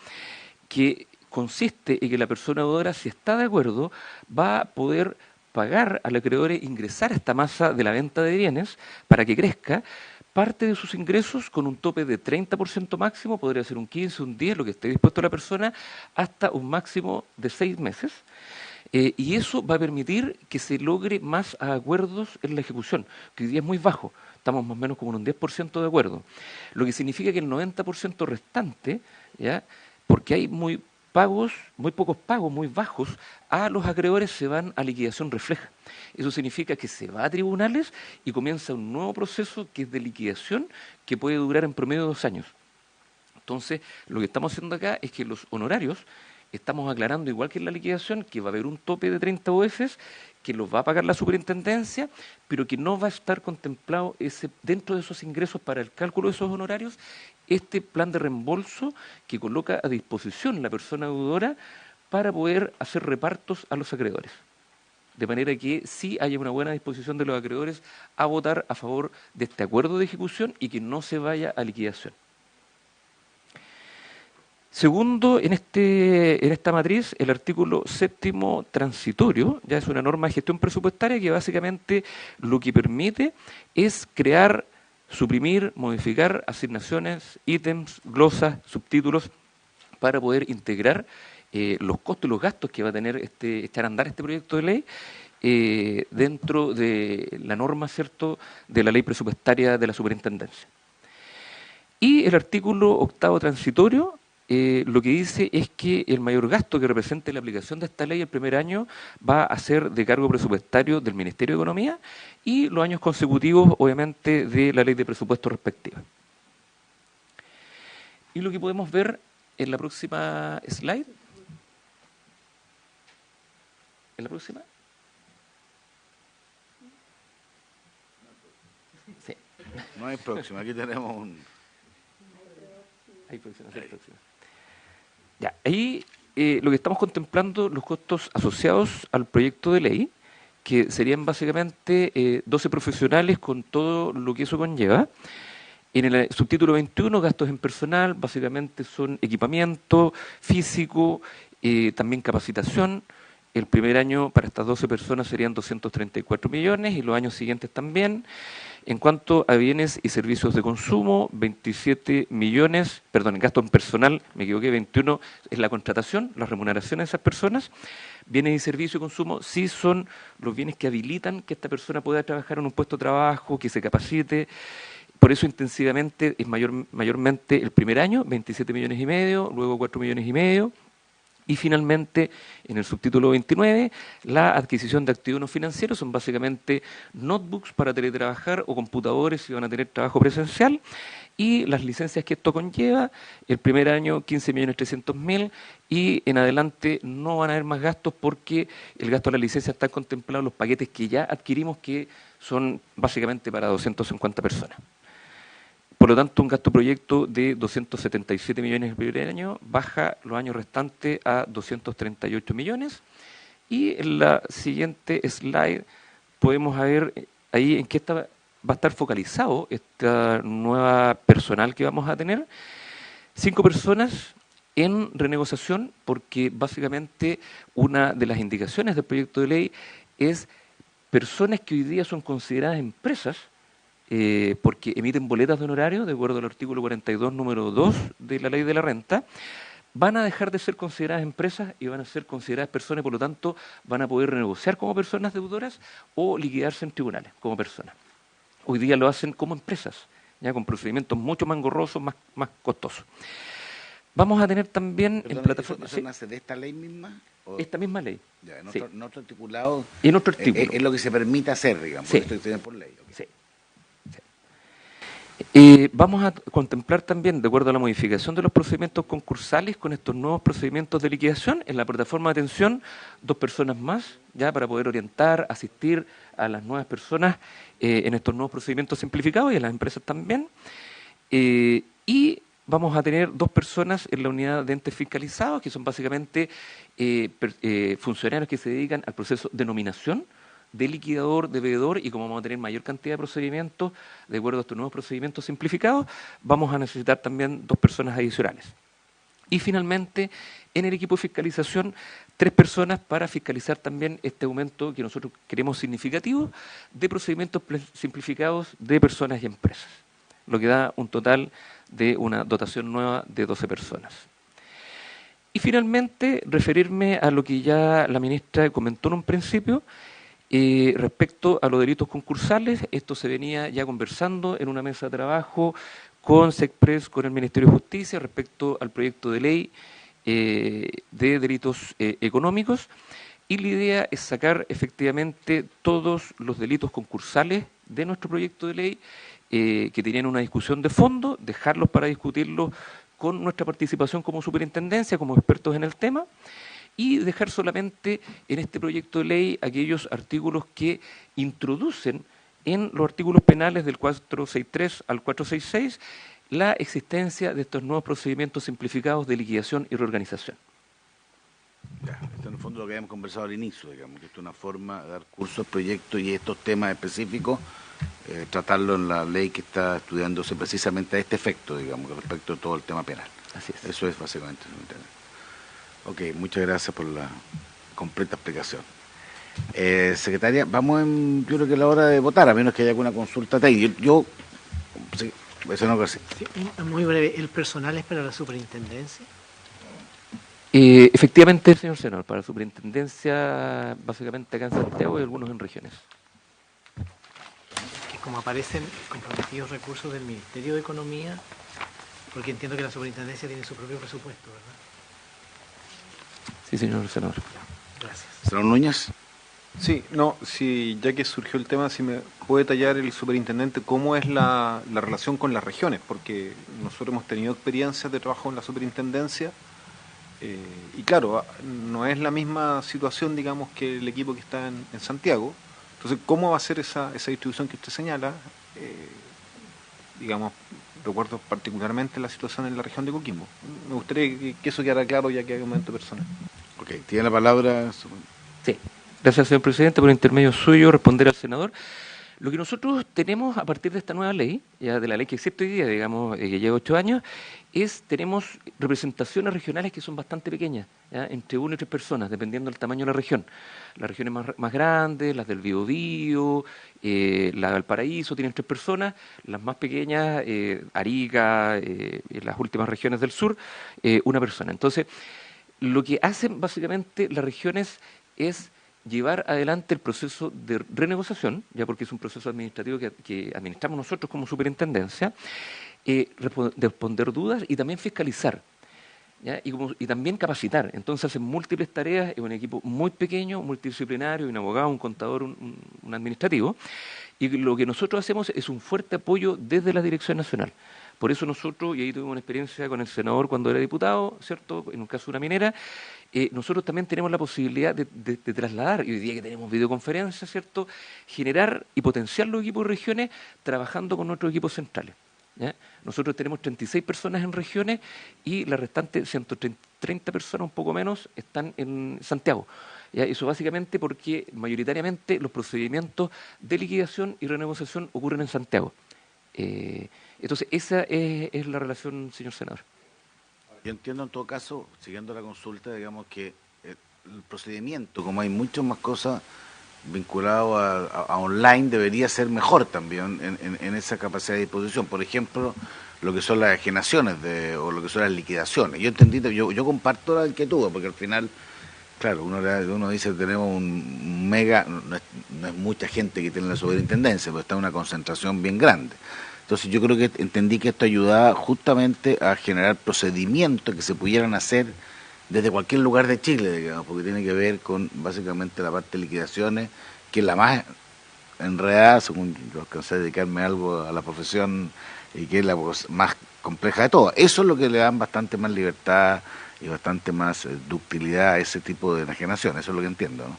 que consiste en que la persona deudora, si está de acuerdo, va a poder pagar al acreedor, ingresar a esta masa de la venta de bienes para que crezca parte de sus ingresos con un tope de 30% máximo, podría ser un 15, un 10, lo que esté dispuesto la persona, hasta un máximo de 6 meses. Y eso va a permitir que se logre más acuerdos en la ejecución, que hoy día es muy bajo, estamos más o menos como en un 10% de acuerdo, lo que significa que el 90% restante, ¿ya?, porque hay muy pocos pagos, muy bajos, a los acreedores se van a liquidación refleja. Eso significa que se va a tribunales y comienza un nuevo proceso que es de liquidación que puede durar en promedio 2 años. Entonces, lo que estamos haciendo acá es que los honorarios, estamos aclarando, igual que en la liquidación, que va a haber un tope de 30 UFs, que los va a pagar la superintendencia, pero que no va a estar contemplado dentro de esos ingresos para el cálculo de esos honorarios, este plan de reembolso que coloca a disposición la persona deudora para poder hacer repartos a los acreedores. De manera que sí haya una buena disposición de los acreedores a votar a favor de este acuerdo de ejecución y que no se vaya a liquidación. Segundo, en esta matriz, el artículo 7º transitorio, ya es una norma de gestión presupuestaria que básicamente lo que permite es crear, suprimir, modificar asignaciones, ítems, glosas, subtítulos, para poder integrar los costos y los gastos que va a tener echar a andar este proyecto de ley dentro de la norma, ¿cierto?, de la ley presupuestaria de la superintendencia. Y el artículo 8º transitorio, lo que dice es que el mayor gasto que represente la aplicación de esta ley el primer año va a ser de cargo presupuestario del Ministerio de Economía y los años consecutivos, obviamente, de la ley de presupuesto respectiva. Y lo que podemos ver en la próxima slide. ¿En la próxima? Sí. No hay próxima, aquí tenemos un... Hay próxima, sí, hay próxima. Ya, ahí lo que estamos contemplando, los costos asociados al proyecto de ley, que serían básicamente 12 profesionales con todo lo que eso conlleva. En el subtítulo 21, gastos en personal, básicamente son equipamiento físico, también capacitación. El primer año para estas 12 personas serían 234 millones y los años siguientes también. En cuanto a bienes y servicios de consumo, 27 millones, perdón, en gasto en personal, me equivoqué, 21 es la contratación, las remuneraciones de esas personas. Bienes y servicios de consumo sí son los bienes que habilitan que esta persona pueda trabajar en un puesto de trabajo, que se capacite. Por eso intensivamente es mayormente el primer año, 27 millones y medio, luego 4 millones y medio. Y finalmente, en el subtítulo 29, la adquisición de activos no financieros son básicamente notebooks para teletrabajar o computadores si van a tener trabajo presencial. Y las licencias que esto conlleva, el primer año 15.300.000 y en adelante no van a haber más gastos porque el gasto de la licencia está contemplado en los paquetes que ya adquirimos, que son básicamente para 250 personas. Por lo tanto, un gasto proyecto de 277 millones el primer año baja los años restantes a 238 millones. Y en la siguiente slide podemos ver ahí en qué va a estar focalizado esta nueva personal que vamos a tener. 5 personas en renegociación, porque básicamente una de las indicaciones del proyecto de ley es personas que hoy día son consideradas empresas porque emiten boletas de honorario, de acuerdo al artículo 42, número 2 de la Ley de la Renta, van a dejar de ser consideradas empresas y van a ser consideradas personas, y por lo tanto van a poder renegociar como personas deudoras o liquidarse en tribunales como personas. Hoy día lo hacen como empresas, ya con procedimientos mucho más engorrosos, más costosos. Vamos a tener también en plataformas... ¿Eso nace de esta ley misma? Esta misma ley. Ya, Sí. en otro articulado. Y en otro artículo. Es lo que se permite hacer, digamos. Sí. Esto que por ley. Okay. Sí. Vamos a contemplar también, de acuerdo a la modificación de los procedimientos concursales, con estos nuevos procedimientos de liquidación, en la plataforma de atención, 2 personas más, ya para poder orientar, asistir a las nuevas personas en estos nuevos procedimientos simplificados y a las empresas también. Y vamos a tener 2 personas en la unidad de entes fiscalizados, que son básicamente funcionarios que se dedican al proceso de nominación de liquidador, de veedor, y como vamos a tener mayor cantidad de procedimientos, de acuerdo a estos nuevos procedimientos simplificados, vamos a necesitar también 2 personas adicionales. Y finalmente, en el equipo de fiscalización, 3 personas para fiscalizar también este aumento que nosotros queremos significativo de procedimientos simplificados de personas y empresas, lo que da un total de una dotación nueva de 12 personas. Y finalmente, referirme a lo que ya la ministra comentó en un principio, respecto a los delitos concursales. Esto se venía ya conversando en una mesa de trabajo con SECPRES, con el Ministerio de Justicia, respecto al proyecto de ley de delitos económicos, y la idea es sacar efectivamente todos los delitos concursales de nuestro proyecto de ley que tenían una discusión de fondo, dejarlos para discutirlos con nuestra participación como superintendencia, como expertos en el tema, y dejar solamente en este proyecto de ley aquellos artículos que introducen en los artículos penales del 463 al 466 la existencia de estos nuevos procedimientos simplificados de liquidación y reorganización. Ya, esto en el fondo lo que habíamos conversado al inicio, digamos, que esto es una forma de dar curso al proyecto y estos temas específicos, tratarlo en la ley que está estudiándose precisamente a este efecto, digamos, respecto a todo el tema penal. Así es. Eso es básicamente. Ok, muchas gracias por la completa explicación. Secretaria, yo creo que es la hora de votar, a menos que haya alguna consulta técnica. Sí, eso no sí. Sí, muy breve, ¿el personal es para la superintendencia? Efectivamente, señor senador, para la superintendencia, básicamente acá en Santiago y algunos en regiones. Que como aparecen comprometidos recursos del Ministerio de Economía, porque entiendo que la superintendencia tiene su propio presupuesto, ¿verdad? Sí, señor senador. Gracias. Senador Núñez. Sí, no, sí, ya que surgió el tema, si me puede detallar el superintendente cómo es la relación con las regiones, porque nosotros hemos tenido experiencias de trabajo en la superintendencia y claro, no es la misma situación, digamos, que el equipo que está en Santiago. Entonces, ¿cómo va a ser esa distribución que usted señala? Digamos, recuerdo particularmente la situación en la región de Coquimbo. Me gustaría que eso quedara claro ya que hay un momento personal. Ok, tiene la palabra. Sí. Gracias, señor presidente, por intermedio suyo responder al senador. Lo que nosotros tenemos a partir de esta nueva ley, ya de la ley que existe hoy día, digamos, que lleva 8 años, tenemos representaciones regionales que son bastante pequeñas, ¿ya? Entre 1 y 3 personas, dependiendo del tamaño de la región. Las regiones más grandes, las del Biobío, la de Valparaíso, tienen 3 personas, las más pequeñas, Arica, las últimas regiones del sur, 1 persona. Entonces, lo que hacen básicamente las regiones es llevar adelante el proceso de renegociación, ya porque es un proceso administrativo que administramos nosotros como superintendencia, responder dudas y también fiscalizar, ¿ya? Y también capacitar. Entonces hacen múltiples tareas, es un equipo muy pequeño, multidisciplinario, un abogado, un contador, un administrativo, y lo que nosotros hacemos es un fuerte apoyo desde la Dirección Nacional. Por eso nosotros, y ahí tuvimos una experiencia con el senador cuando era diputado, ¿cierto?, en un caso de una minera, nosotros también tenemos la posibilidad de trasladar, y hoy día que tenemos videoconferencias, ¿cierto?, generar y potenciar los equipos de regiones trabajando con nuestros equipos centrales, ¿ya? Nosotros tenemos 36 personas en regiones y las restantes 130 personas, un poco menos, están en Santiago. ¿Ya? Eso básicamente porque mayoritariamente los procedimientos de liquidación y renegociación ocurren en Santiago. Entonces, esa es la relación, señor senador. Yo entiendo en todo caso, siguiendo la consulta, digamos que el procedimiento, como hay muchas más cosas vinculado a online debería ser mejor también en esa capacidad de disposición. Por ejemplo, lo que son las enajenaciones o lo que son las liquidaciones. Yo comparto la inquietud, porque al final, claro, uno dice que tenemos un mega, no es mucha gente que tiene la superintendencia, pero está en una concentración bien grande. Entonces yo creo que entendí que esto ayudaba justamente a generar procedimientos que se pudieran hacer desde cualquier lugar de Chile, digamos, porque tiene que ver con básicamente la parte de liquidaciones, que es la más enredada, según yo alcancé a dedicarme algo a la profesión, y que es la más compleja de todas. Eso es lo que le dan bastante más libertad y bastante más ductilidad a ese tipo de enajenación, eso es lo que entiendo, ¿no?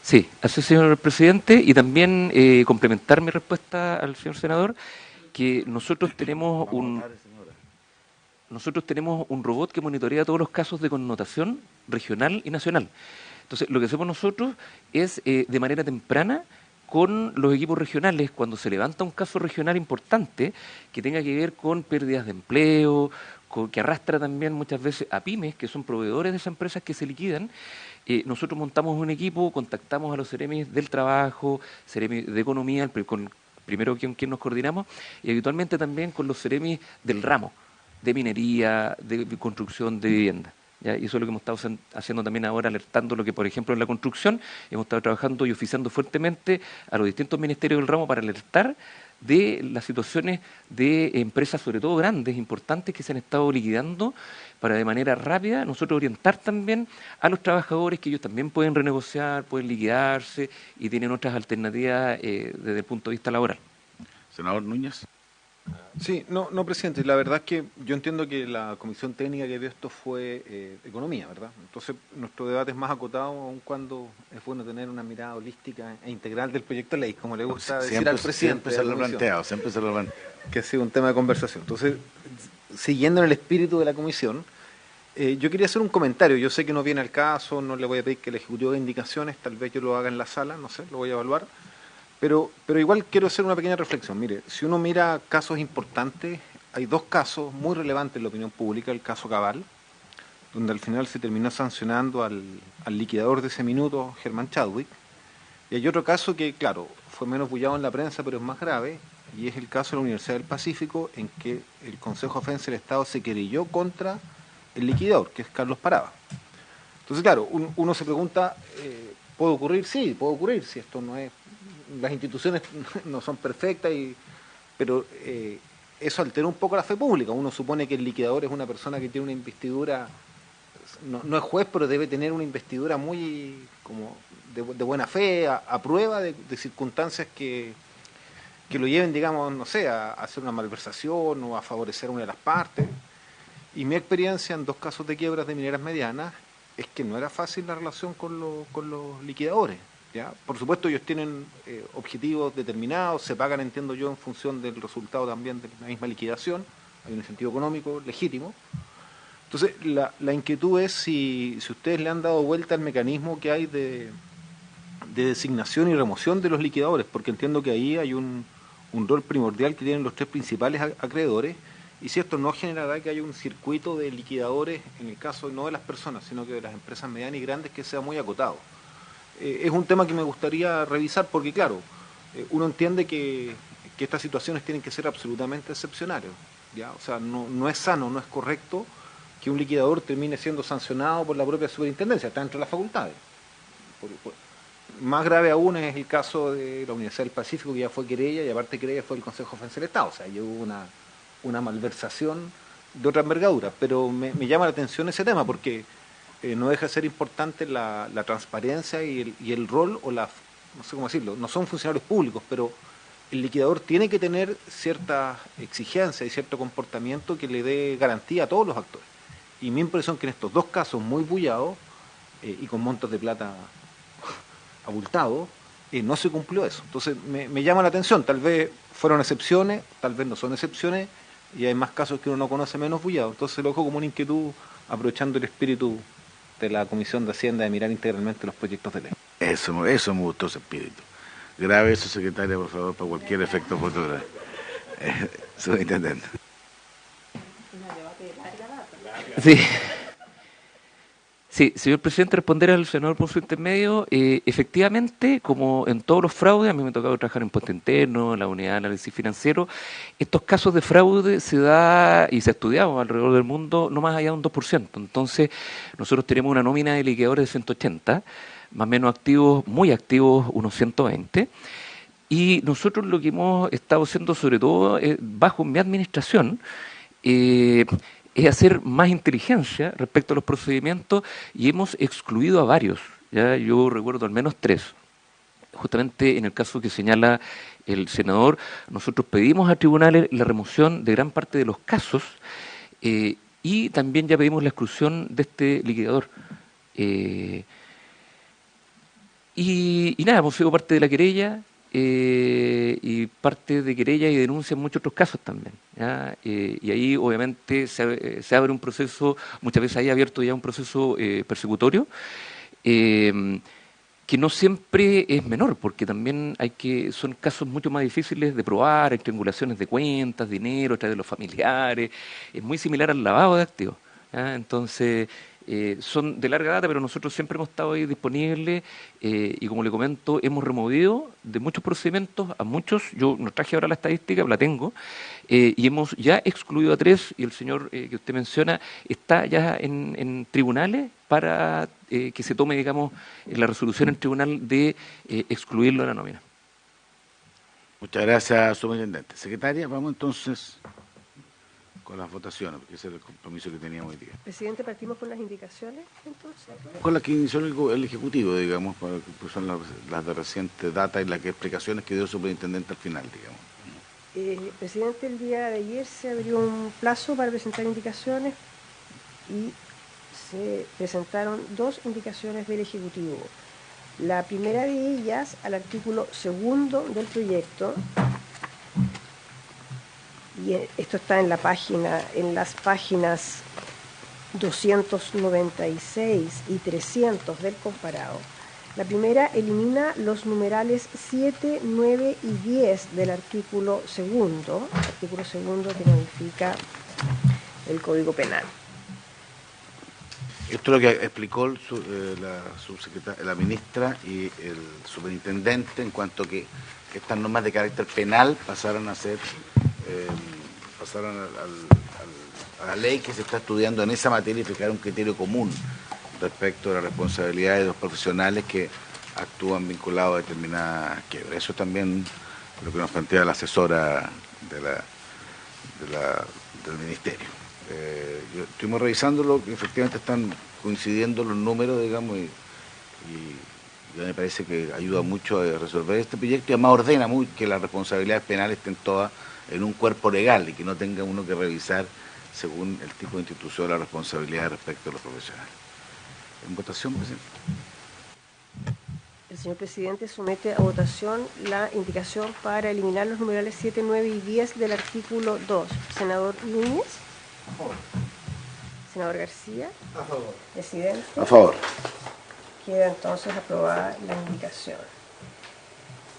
Sí, así señor presidente, y también complementar mi respuesta al señor senador, que nosotros tenemos un robot que monitorea todos los casos de connotación regional y nacional. Entonces, lo que hacemos nosotros es, de manera temprana, con los equipos regionales, cuando se levanta un caso regional importante que tenga que ver con pérdidas de empleo, que arrastra también muchas veces a pymes, que son proveedores de esas empresas que se liquidan, nosotros montamos un equipo, contactamos a los seremis del trabajo, seremis de economía, primero con quien nos coordinamos, y habitualmente también con los seremis del ramo, de minería, de construcción de vivienda. ¿Ya? Y eso es lo que hemos estado haciendo también ahora, alertando lo que, por ejemplo, en la construcción, hemos estado trabajando y oficiando fuertemente a los distintos ministerios del ramo para alertar de las situaciones de empresas, sobre todo grandes, importantes, que se han estado liquidando, para de manera rápida nosotros orientar también a los trabajadores que ellos también pueden renegociar, pueden liquidarse y tienen otras alternativas desde el punto de vista laboral. Senador Núñez. Sí, no, presidente, la verdad es que yo entiendo que la comisión técnica que vio esto fue economía, ¿verdad? Entonces, nuestro debate es más acotado, aun cuando es bueno tener una mirada holística e integral del proyecto de ley, como le gusta decir al presidente. Siempre se lo he planteado, que ha sido un tema de conversación. Entonces, siguiendo en el espíritu de la comisión, yo quería hacer un comentario. Yo sé que no viene al caso, no le voy a pedir que el Ejecutivo dé indicaciones, tal vez yo lo haga en la sala, no sé, lo voy a evaluar. Pero igual quiero hacer una pequeña reflexión. Mire, si uno mira casos importantes, hay dos casos muy relevantes en la opinión pública. El caso Cabal, donde al final se terminó sancionando al liquidador de ese minuto, Germán Chadwick. Y hay otro caso que, claro, fue menos bullado en la prensa, pero es más grave, y es el caso de la Universidad del Pacífico, en que el Consejo de Defensa del Estado se querelló contra el liquidador, que es Carlos Parada. Entonces, claro, uno se pregunta, ¿puede ocurrir? Sí, puede ocurrir, si esto no es... Las instituciones no son perfectas, pero eso altera un poco la fe pública. Uno supone que el liquidador es una persona que tiene una investidura, no es juez, pero debe tener una investidura muy como de buena fe, a prueba de circunstancias que lo lleven, digamos, no sé, a hacer una malversación o a favorecer a una de las partes. Y mi experiencia en dos casos de quiebras de mineras medianas es que no era fácil la relación con los liquidadores. ¿Ya? Por supuesto, ellos tienen objetivos determinados, se pagan, entiendo yo, en función del resultado también de la misma liquidación, hay un incentivo económico legítimo. Entonces, la inquietud es si ustedes le han dado vuelta al mecanismo que hay de designación y remoción de los liquidadores, porque entiendo que ahí hay un rol primordial que tienen los tres principales acreedores, y si esto no generará que haya un circuito de liquidadores, en el caso no de las personas, sino que de las empresas medianas y grandes, que sea muy acotado. Es un tema que me gustaría revisar porque, claro, uno entiende que estas situaciones tienen que ser absolutamente excepcionales, ¿ya? O sea, no es sano, no es correcto que un liquidador termine siendo sancionado por la propia superintendencia, está dentro de las facultades. Más grave aún es el caso de la Universidad del Pacífico, que ya fue querella, y aparte querella fue el Consejo de Defensa del Estado, o sea, ya hubo una malversación de otra envergadura, pero me llama la atención ese tema porque... no deja de ser importante la transparencia y el rol, o no sé cómo decirlo, no son funcionarios públicos, pero el liquidador tiene que tener cierta exigencia y cierto comportamiento que le dé garantía a todos los actores. Y mi impresión es que en estos dos casos muy bullados y con montos de plata abultados, no se cumplió eso. Entonces me llama la atención, tal vez fueron excepciones, tal vez no son excepciones, y hay más casos que uno no conoce menos bullados. Entonces lo dejo como una inquietud, aprovechando el espíritu de la Comisión de Hacienda de mirar integralmente los proyectos de ley. Eso me gustó ese espíritu. Grabe eso, secretaria, por favor, para cualquier efecto futuro. Subintendente. Sí. Sí, señor presidente, responder al senador por su intermedio. Efectivamente, como en todos los fraudes, a mí me ha tocado trabajar en impuesto interno, en la unidad de análisis financiero, estos casos de fraude se da y se ha estudiado alrededor del mundo no más allá de un 2%. Entonces, nosotros tenemos una nómina de liquidadores de 180, más o menos activos, muy activos, unos 120. Y nosotros lo que hemos estado haciendo, sobre todo bajo mi administración, es hacer más inteligencia respecto a los procedimientos y hemos excluido a varios. ¿Ya? Yo recuerdo al menos 3. Justamente en el caso que señala el senador, nosotros pedimos a tribunales la remoción de gran parte de los casos y también ya pedimos la exclusión de este liquidador. Y nada, hemos sido parte de la querella y parte de querella y denuncia en muchos otros casos también. ¿Ya? Y ahí obviamente se abre un proceso, muchas veces hay abierto ya un proceso persecutorio, que no siempre es menor, porque también son casos mucho más difíciles de probar, hay triangulaciones de cuentas, dinero, a través de los familiares, es muy similar al lavado de activos. ¿Ya? Entonces, son de larga data, pero nosotros siempre hemos estado ahí disponibles y como le comento, hemos removido de muchos procedimientos a muchos. Yo no traje ahora la estadística, la tengo, y hemos ya excluido a 3 y el señor que usted menciona está ya en tribunales para que se tome, digamos, la resolución en tribunal de excluirlo de la nómina. Muchas gracias, superintendente. Secretaria, vamos entonces con las votaciones, porque ese es el compromiso que teníamos hoy día. Presidente, partimos con las indicaciones, entonces. Con las que inició el Ejecutivo, digamos, que son las de reciente data y las explicaciones que dio el superintendente al final, digamos. Presidente, el día de ayer se abrió un plazo para presentar indicaciones y se presentaron 2 indicaciones del Ejecutivo. La primera de ellas, al artículo 2 del proyecto, y esto está en las páginas 296 y 300 del comparado. La primera elimina los numerales 7, 9 y 10 del artículo 2, que modifica el Código Penal. Esto es lo que explicó la ministra y el superintendente en cuanto a que estas normas de carácter penal pasaron a ser a la ley que se está estudiando en esa materia y fijar un criterio común respecto a la responsabilidad de los profesionales que actúan vinculados a determinadas quiebras. Eso también lo que nos plantea la asesora del Ministerio. Estuvimos revisándolo, que efectivamente están coincidiendo los números, digamos, y me parece que ayuda mucho a resolver este proyecto y además ordena muy que las responsabilidades penales estén todas en un cuerpo legal y que no tenga uno que revisar según el tipo de institución la responsabilidad respecto a los profesionales. En votación, presidente. El señor presidente somete a votación la indicación para eliminar los numerales 7, 9 y 10 del artículo 2. Senador Núñez. A favor. Senador García. A favor. Presidente. A favor. Queda entonces aprobada la indicación.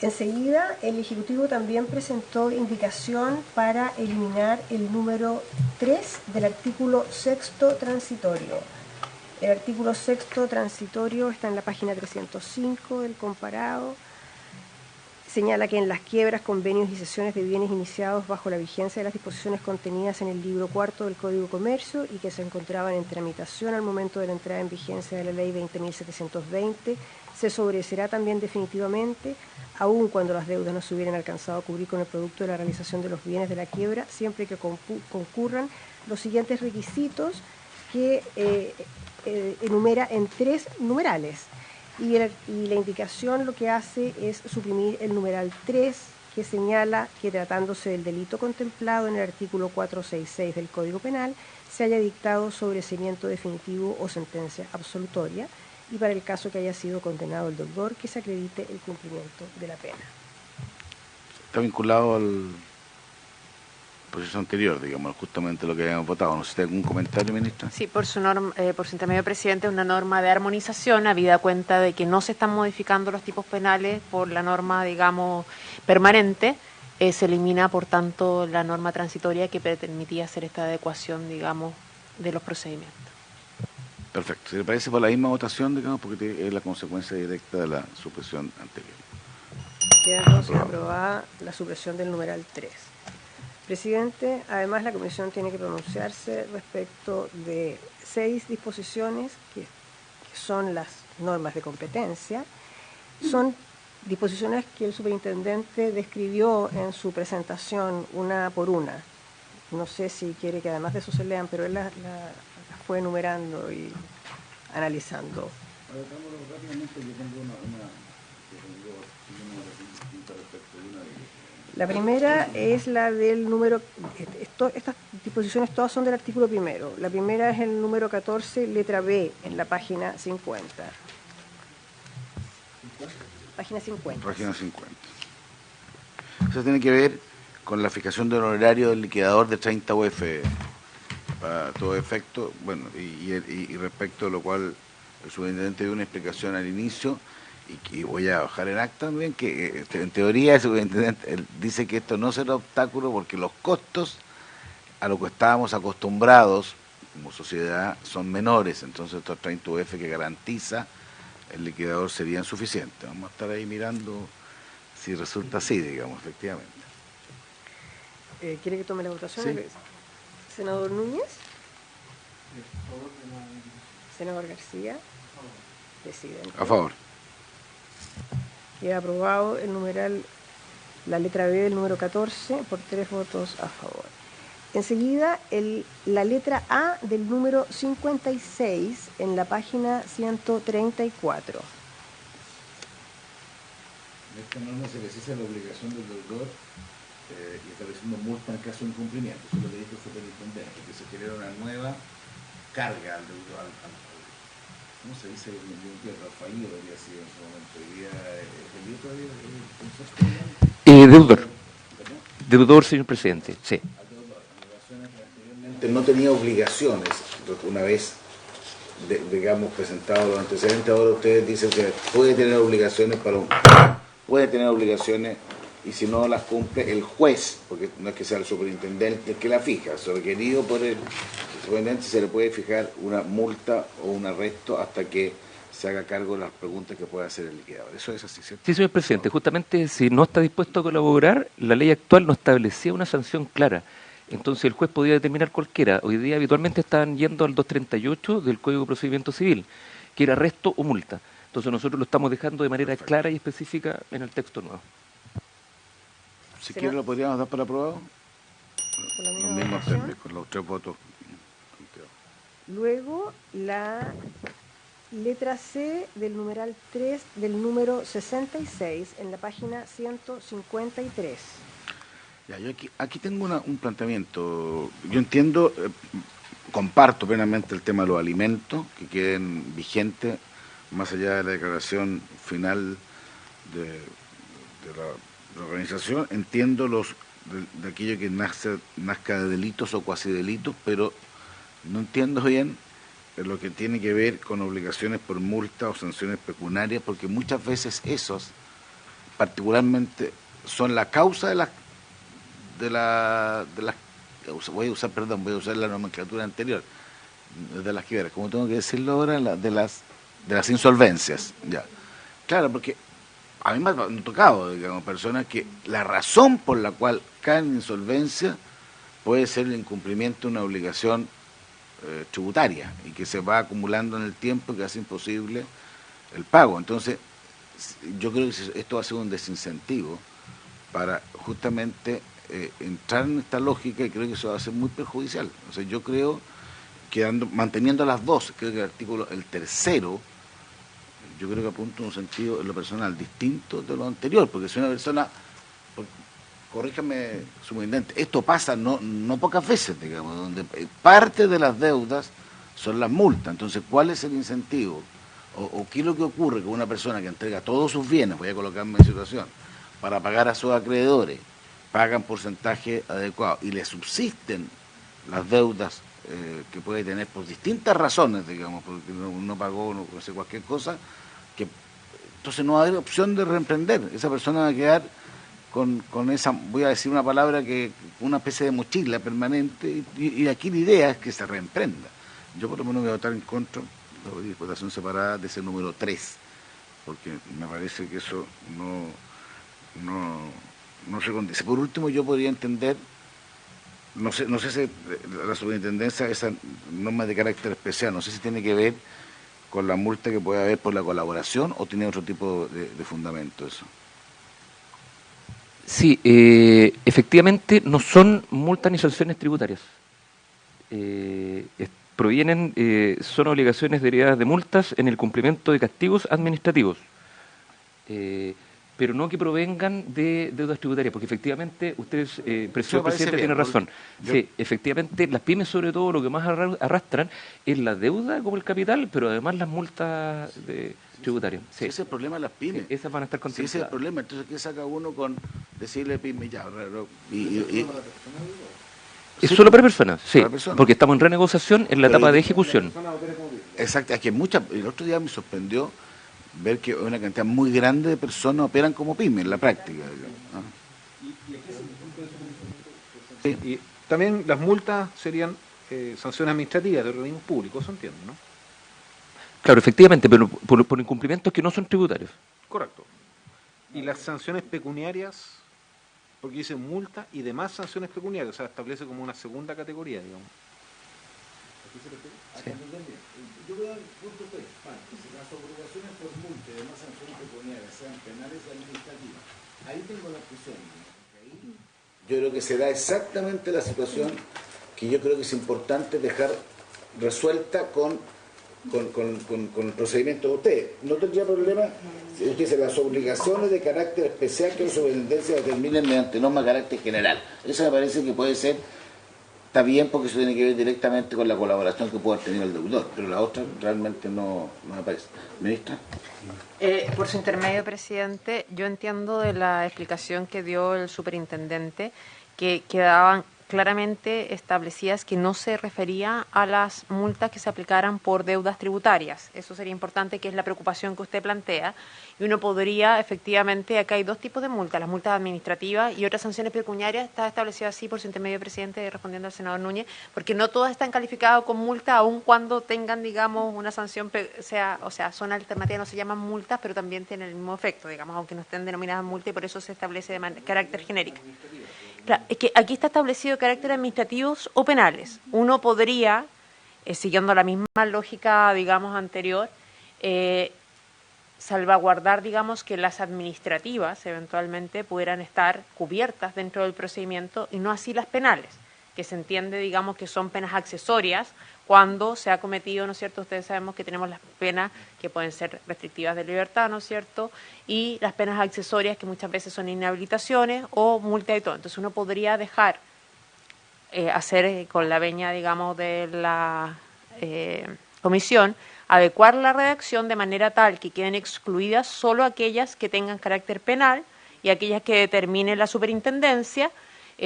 Enseguida, el Ejecutivo también presentó indicación para eliminar el número 3 del artículo 6 transitorio. El artículo 6 transitorio está en la página 305 del comparado. Señala que en las quiebras, convenios y cesiones de bienes iniciados bajo la vigencia de las disposiciones contenidas en el libro 4 del Código de Comercio y que se encontraban en tramitación al momento de la entrada en vigencia de la Ley 20.720, se sobreseerá también definitivamente, aun cuando las deudas no se hubieran alcanzado a cubrir con el producto de la realización de los bienes de la quiebra, siempre que concurran los siguientes requisitos que enumera en 3 numerales. Y la indicación lo que hace es suprimir el numeral 3, que señala que tratándose del delito contemplado en el artículo 466 del Código Penal, se haya dictado sobreseimiento definitivo o sentencia absolutoria, y para el caso que haya sido condenado el deudor, que se acredite el cumplimiento de la pena. Está vinculado al proceso anterior, digamos, justamente lo que habíamos votado. No sé si tiene algún comentario, ministra. Sí, por su intermedio, presidente, una norma de armonización, habida cuenta de que no se están modificando los tipos penales por la norma, digamos, permanente, se elimina, por tanto, la norma transitoria que permitía hacer esta adecuación, digamos, de los procedimientos. Perfecto. Si le parece por la misma votación, digamos, porque es la consecuencia directa de la supresión anterior. Queda entonces aprobada la supresión del numeral 3. Presidente, además la Comisión tiene que pronunciarse respecto de 6 disposiciones que son las normas de competencia. Son disposiciones que el superintendente describió en su presentación una por una. No sé si quiere que además de eso se lean, pero él las fue enumerando y analizando. La primera es la del número, estas disposiciones todas son del artículo primero. La primera es el número 14, letra B, en la página 50. Página 50. Página 50. Eso tiene que ver con la fijación del honorario del liquidador de 30 UF para todo efecto, bueno, y respecto a lo cual el superintendente dio una explicación al inicio, y voy a bajar en acta también, que en teoría el superintendente dice que esto no será obstáculo porque los costos a lo que estábamos acostumbrados como sociedad son menores, entonces estos 30 UF que garantiza el liquidador serían suficientes. Vamos a estar ahí mirando si resulta así, digamos, efectivamente. ¿Quiere que tome la votación? Sí. Senador Núñez. Senador García. Presidente. A favor. Queda aprobado el numeral, la letra B del número 14 por 3 votos a favor. Enseguida, la letra A del número 56 en la página 134. En esta norma se precisa la obligación del deudor y estableciendo multa en caso de incumplimiento. Eso es lo que dijo el superintendente, que se genera una nueva carga al deudor, ¿cómo se dice? Al fallido debería ser en su momento. Hoy día, ¿el todavía el concepto? Deudor. Deudor, señor presidente, sí. No tenía obligaciones, una vez, digamos, presentado los antecedentes, ahora ustedes dicen que puede tener obligaciones puede tener obligaciones, y si no las cumple el juez, porque no es que sea el superintendente el que la fija, es requerido por el superintendente, se le puede fijar una multa o un arresto hasta que se haga cargo de las preguntas que pueda hacer el liquidador. Eso es así, ¿cierto? Sí, señor presidente, justamente si no está dispuesto a colaborar, la ley actual no establecía una sanción clara. Entonces el juez podía determinar cualquiera. Hoy día habitualmente están yendo al 238 del Código de Procedimiento Civil, que era arresto o multa. Entonces nosotros lo estamos dejando de manera clara y específica en el texto nuevo. Si quiere lo podríamos dar por aprobado. Los mismos términos, con los 3 votos. Luego la letra C del numeral 3 del número 66 en la página 153. Ya, yo aquí tengo un planteamiento. Yo entiendo, comparto plenamente el tema de los alimentos, que queden vigentes, más allá de la declaración final de la organización. Entiendo de aquello que nazca de delitos o cuasi delitos, pero no entiendo bien lo que tiene que ver con obligaciones por multa o sanciones pecuniarias, porque muchas veces esos, particularmente, son la causa de las voy a usar la nomenclatura anterior, de las quiebras, como tengo que decirlo ahora, de las insolvencias. Ya. Claro, porque a mí me han tocado, digamos, personas que la razón por la cual caen en insolvencia puede ser el incumplimiento de una obligación tributaria y que se va acumulando en el tiempo que hace imposible el pago. Entonces, yo creo que esto va a ser un desincentivo para justamente entrar en esta lógica, y creo que eso va a ser muy perjudicial. O sea, yo creo que manteniendo las dos, creo que el tercero, yo creo que apunta en un sentido en lo personal distinto de lo anterior, porque si una persona, corríjame, superintendente, esto pasa no pocas veces, digamos, donde parte de las deudas son las multas. Entonces, ¿cuál es el incentivo? O qué es lo que ocurre con una persona que entrega todos sus bienes, voy a colocarme en situación, para pagar a sus acreedores, pagan porcentaje adecuado y le subsisten las deudas que puede tener por distintas razones, digamos, porque no pagó, no sé, cualquier cosa, que entonces no va a haber opción de reemprender. Esa persona va a quedar con esa, voy a decir una palabra, que una especie de mochila permanente, y aquí la idea es que se reemprenda. Yo por lo menos voy a votar en contra Luego de votación separada de ese número 3, porque me parece que eso no se condice. Por último, yo podría entender, no sé si la superintendencia, esa norma de carácter especial, no sé si tiene que ver con la multa que puede haber por la colaboración o tiene otro tipo de fundamento eso. Sí, efectivamente no son multas ni sanciones tributarias. Son obligaciones derivadas de multas en el cumplimiento de castigos administrativos, pero no que provengan de deudas tributarias, porque efectivamente ustedes, señor presidente, tiene razón. Sí, efectivamente las pymes sobre todo lo que más arrastran es la deuda como el capital, pero además las multas tributarias. Sí. Ese es el problema de las pymes. Sí, esas van a estar contempladas. Sí, ese es el problema. Entonces, ¿qué saca uno con decirle pyme ya? Es solo para personas, sí, para personas. Porque estamos en renegociación en la etapa de ejecución. Exacto, es que el otro día me sorprendió ver que una cantidad muy grande de personas operan como pymes en la práctica. Sí. Y también las multas serían sanciones administrativas de organismos públicos, ¿se entiende, no? Claro, efectivamente, pero por incumplimientos que no son tributarios. Correcto. Y las sanciones pecuniarias, porque dice multa y demás sanciones pecuniarias, o sea, establece como una segunda categoría, digamos. Sí. Yo voy a dar punto 3. Si las obligaciones por multa y demás sanciones pecuniarias sean penales y administrativas, ahí tengo la presión. Yo creo que se da exactamente la situación que yo creo que es importante dejar resuelta con el procedimiento de usted. No tendría problema si usted dice las obligaciones de carácter especial que la superintendencia determinen mediante norma de carácter general. Eso me parece que puede ser, está bien porque eso tiene que ver directamente con la colaboración que pueda tener el deudor, pero la otra realmente no me parece. ¿Ministra? Por su intermedio, presidente, yo entiendo de la explicación que dio el superintendente que quedaban claramente establecidas que no se refería a las multas que se aplicaran por deudas tributarias. Eso sería importante, que es la preocupación que usted plantea. Y uno podría, efectivamente, acá hay dos tipos de multas, las multas administrativas y otras sanciones pecuniarias. Está establecido así por su intermedio, presidente, respondiendo al senador Núñez, porque no todas están calificadas con multa, aun cuando tengan, digamos, una sanción, o sea, son alternativas, no se llaman multas, pero también tienen el mismo efecto, digamos, aunque no estén denominadas multa, y por eso se establece de carácter genérico. Claro, es que aquí está establecido carácter administrativos o penales. Uno podría, siguiendo la misma lógica, digamos, anterior, salvaguardar, digamos, que las administrativas eventualmente pudieran estar cubiertas dentro del procedimiento y no así las penales, que se entiende, digamos, que son penas accesorias cuando se ha cometido, ¿no es cierto? Ustedes sabemos que tenemos las penas que pueden ser restrictivas de libertad, ¿no es cierto? Y las penas accesorias que muchas veces son inhabilitaciones o multa y todo. Entonces uno podría dejar hacer con la veña, digamos, de la comisión, adecuar la redacción de manera tal que queden excluidas solo aquellas que tengan carácter penal y aquellas que determine la superintendencia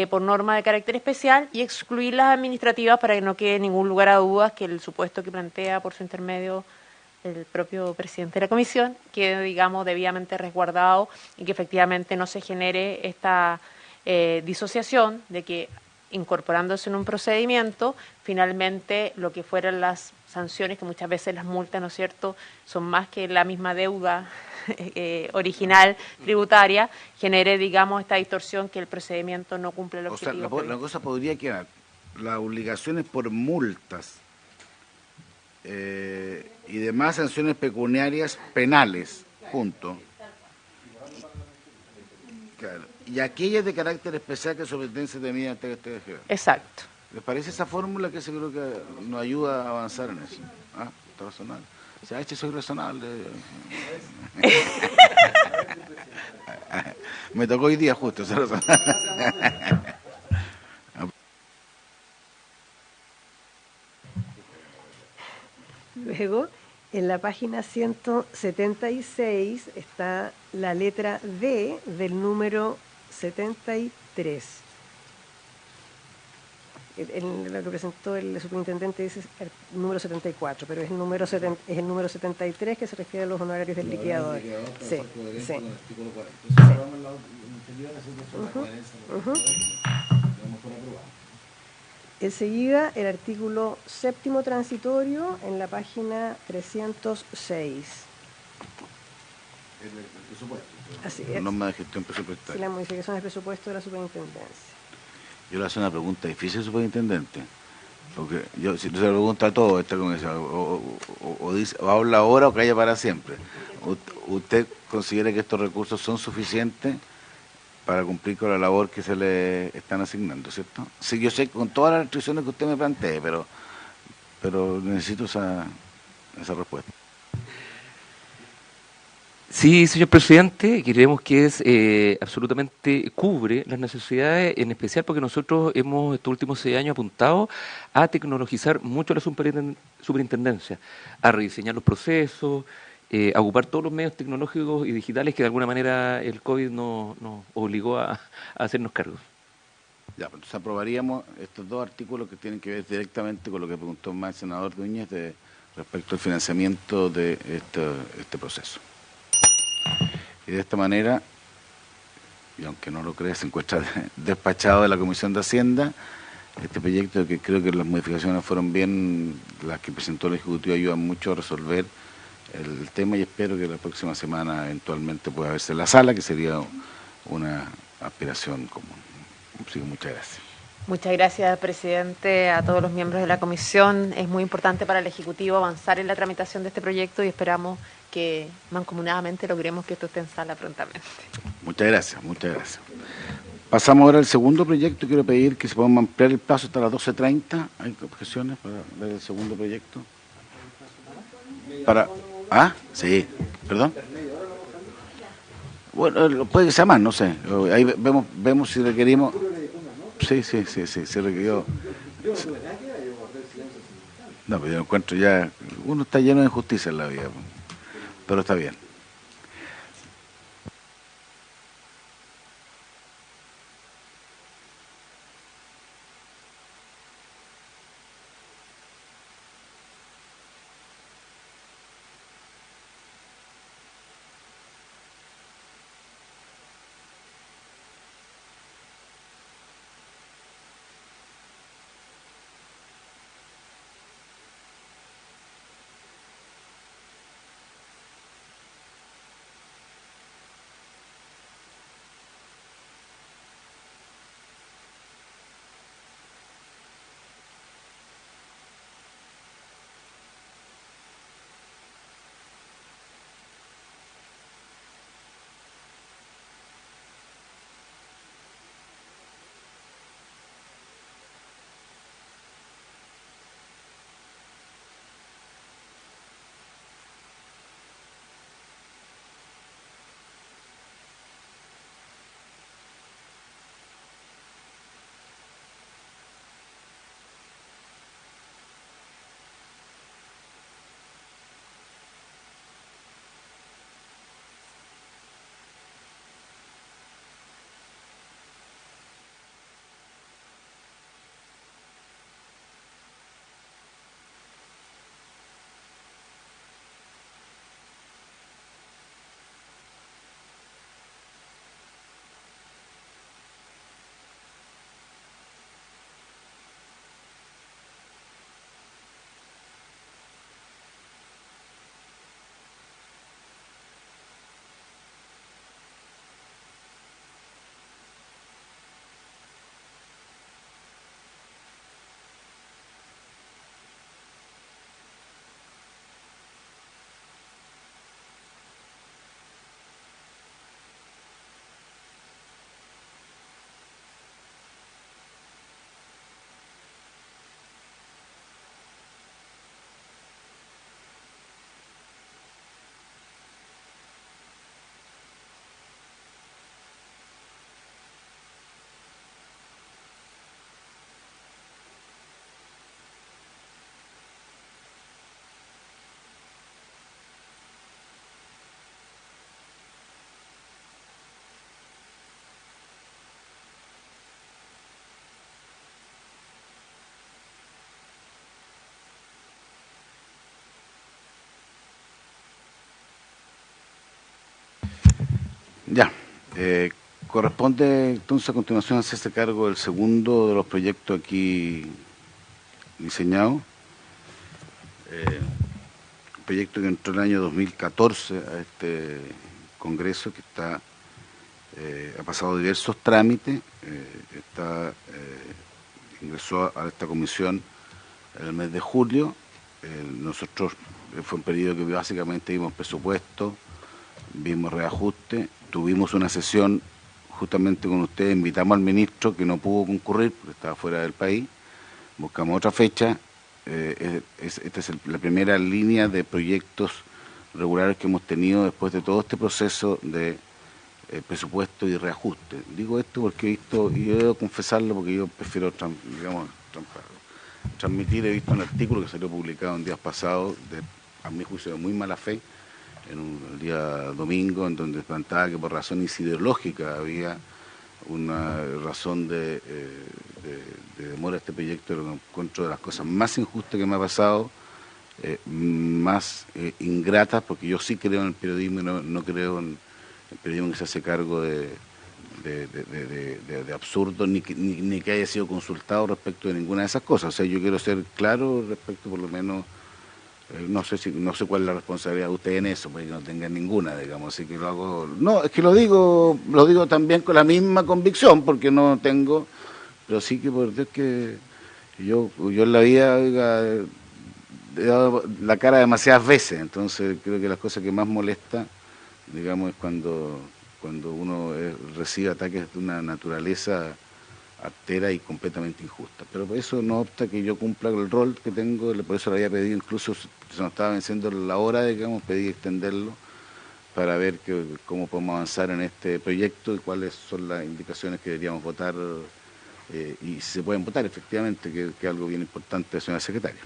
por norma de carácter especial, y excluir las administrativas para que no quede ningún lugar a dudas que el supuesto que plantea por su intermedio el propio presidente de la comisión quede, digamos, debidamente resguardado y que efectivamente no se genere esta disociación de que, incorporándose en un procedimiento, finalmente lo que fueran las sanciones, que muchas veces las multas, ¿no es cierto?, son más que la misma deuda original tributaria, genere, digamos, esta distorsión que el procedimiento no cumple el objetivo. O sea, la cosa podría quedar, las obligaciones por multas y demás sanciones pecuniarias penales, punto. Claro. Y aquellas de carácter especial que superintendencia de ante este. Exacto. ¿Les parece esa fórmula que seguro que nos ayuda a avanzar en eso? ¿Ah? ¿Está razonable? O sea, soy razonable. Me tocó hoy día justo, ser razonable. Luego, en la página 176 está la letra D del número 73. Lo que presentó el superintendente dice el número 74, pero es el número 73 que se refiere a los honorarios del liquidador. Sí, sí. Enseguida, el artículo 7º transitorio en la página 306. El presupuesto. Así es. Norma de gestión presupuestaria. Sí, la modificación del presupuesto de la superintendencia. Yo le voy a hacer una pregunta difícil, superintendente. Porque yo, si no se lo pregunta a todos, esta comisión, o habla ahora o calla para siempre. ¿Usted considera que estos recursos son suficientes para cumplir con la labor que se le están asignando, cierto? Sí, yo sé con todas las restricciones que usted me plantee, pero necesito esa respuesta. Sí, señor presidente, creemos que es absolutamente cubre las necesidades, en especial porque nosotros hemos estos últimos 6 años apuntado a tecnologizar mucho la superintendencia, a rediseñar los procesos, a ocupar todos los medios tecnológicos y digitales que de alguna manera el COVID nos obligó a hacernos cargos. Ya, pues entonces aprobaríamos estos 2 artículos que tienen que ver directamente con lo que preguntó más el senador Núñez respecto al financiamiento de este proceso. Y de esta manera, y aunque no lo crea, se encuentra despachado de la Comisión de Hacienda, este proyecto que creo que las modificaciones fueron bien, las que presentó el Ejecutivo ayudan mucho a resolver el tema y espero que la próxima semana eventualmente pueda verse en la sala, que sería una aspiración común. Así que muchas gracias. Muchas gracias, presidente, a todos los miembros de la comisión. Es muy importante para el Ejecutivo avanzar en la tramitación de este proyecto y esperamos que mancomunadamente logremos que esto esté en sala prontamente. Muchas gracias, muchas gracias. Pasamos ahora al segundo proyecto. Quiero pedir que se pueda ampliar el plazo hasta las 12:30. ¿Hay objeciones para ver el segundo proyecto? Sí, perdón. Bueno, puede que sea más, no sé. Ahí vemos si requerimos. Sí, se requirió. No, pero yo encuentro ya. Uno está lleno de injusticia en la vida, pero está bien. Ya. Corresponde entonces a continuación hacerse cargo del segundo de los proyectos aquí diseñado. Un proyecto que entró en el año 2014 a este Congreso, que está ha pasado diversos trámites, ingresó a esta comisión en el mes de julio. Nosotros fue un periodo que básicamente vimos presupuesto, vimos reajuste, tuvimos una sesión justamente con ustedes, invitamos al ministro que no pudo concurrir porque estaba fuera del país, buscamos otra fecha. Esta es la primera línea de proyectos regulares que hemos tenido después de todo este proceso de presupuesto y reajuste. Digo esto porque he visto, y yo debo confesarlo porque yo prefiero, transmitir, he visto un artículo que salió publicado en días pasados, a mi juicio de muy mala fe, el día domingo, en donde planteaba que por razones ideológicas había una razón de demora de este proyecto. Lo encuentro de las cosas más injustas que me ha pasado, más ingratas, porque yo sí creo en el periodismo y no creo en el periodismo que se hace cargo de absurdo, ni que haya sido consultado respecto de ninguna de esas cosas. O sea, yo quiero ser claro respecto, por lo menos, no sé cuál es la responsabilidad de ustedes en eso, porque no tengan ninguna, digamos, así que lo hago. No, es que lo digo también con la misma convicción, porque no tengo, pero sí que por Dios que yo en la vida, oiga, he dado la cara demasiadas veces, entonces creo que las cosas que más molesta, digamos, es cuando uno recibe ataques de una naturaleza artera y completamente injusta. Pero por eso no obsta que yo cumpla el rol que tengo, por eso le había pedido, incluso se nos estaba venciendo la hora, digamos, pedí extenderlo para ver cómo podemos avanzar en este proyecto y cuáles son las indicaciones que deberíamos votar y si se pueden votar efectivamente, que es algo bien importante, señora secretaria.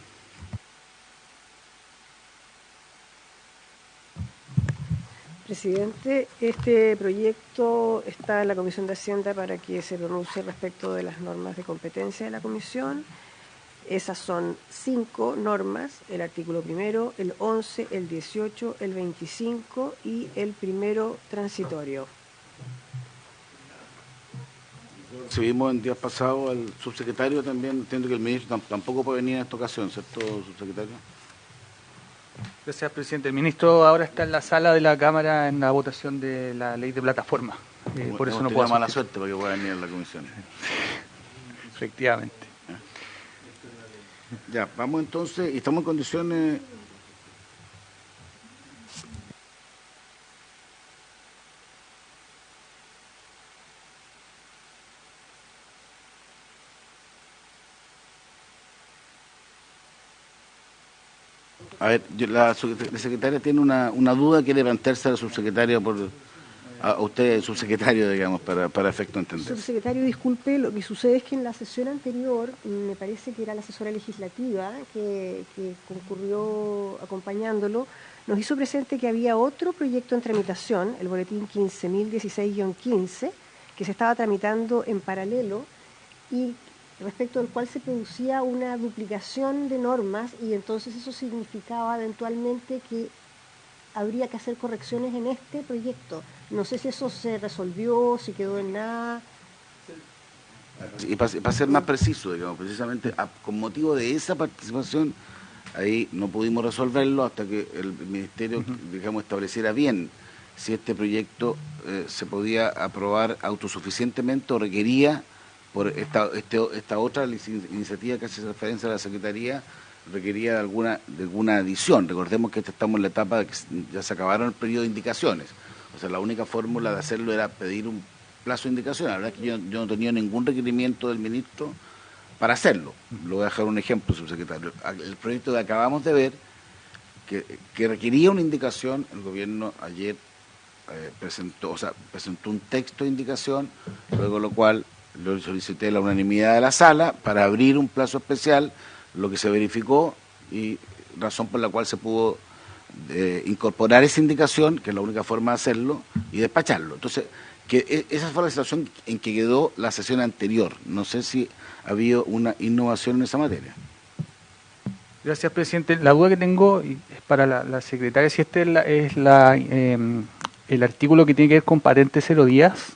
Presidente, este proyecto está en la Comisión de Hacienda para que se pronuncie respecto de las normas de competencia de la Comisión. Esas son 5 normas: el artículo primero, el 11, el 18, el 25 y el primero transitorio. Recibimos en días pasados al subsecretario también, entiendo que el ministro tampoco puede venir en esta ocasión, ¿cierto, subsecretario? Gracias, presidente. El ministro ahora está en la sala de la Cámara en la votación de la ley de plataforma. Por eso no puedo mala suerte para que pueda venir a la comisión. Efectivamente. Ya, vamos entonces, y estamos en condiciones. A ver, la secretaria tiene una duda, quiere plantearse a la subsecretaria a usted, subsecretario, digamos, para efecto de entender. Subsecretario, disculpe, lo que sucede es que en la sesión anterior, me parece que era la asesora legislativa que concurrió acompañándolo, nos hizo presente que había otro proyecto en tramitación, el boletín 15.016-15, que se estaba tramitando en paralelo y respecto al cual se producía una duplicación de normas, y entonces eso significaba eventualmente que habría que hacer correcciones en este proyecto. No sé si eso se resolvió, si quedó en nada. Y para ser más preciso, digamos, precisamente con motivo de esa participación, ahí no pudimos resolverlo hasta que el Ministerio, digamos, estableciera bien si este proyecto se podía aprobar autosuficientemente o requería, por esta otra iniciativa que hace referencia a la Secretaría, requería de alguna adición. Recordemos que estamos en la etapa de que ya se acabaron el periodo de indicaciones. O sea, la única fórmula de hacerlo era pedir un plazo de indicaciones. La verdad es que yo no tenía ningún requerimiento del ministro para hacerlo. Le voy a dejar un ejemplo, subsecretario. El proyecto que acabamos de ver, que requería una indicación, el gobierno ayer presentó un texto de indicación, luego lo cual lo solicité la unanimidad de la sala para abrir un plazo especial, lo que se verificó y razón por la cual se pudo incorporar esa indicación, que es la única forma de hacerlo, y despacharlo. Entonces, esa fue la situación en que quedó la sesión anterior. No sé si ha habido una innovación en esa materia. Gracias, presidente. La duda que tengo es para la secretaria, si este es el artículo que tiene que ver con patente 0 días.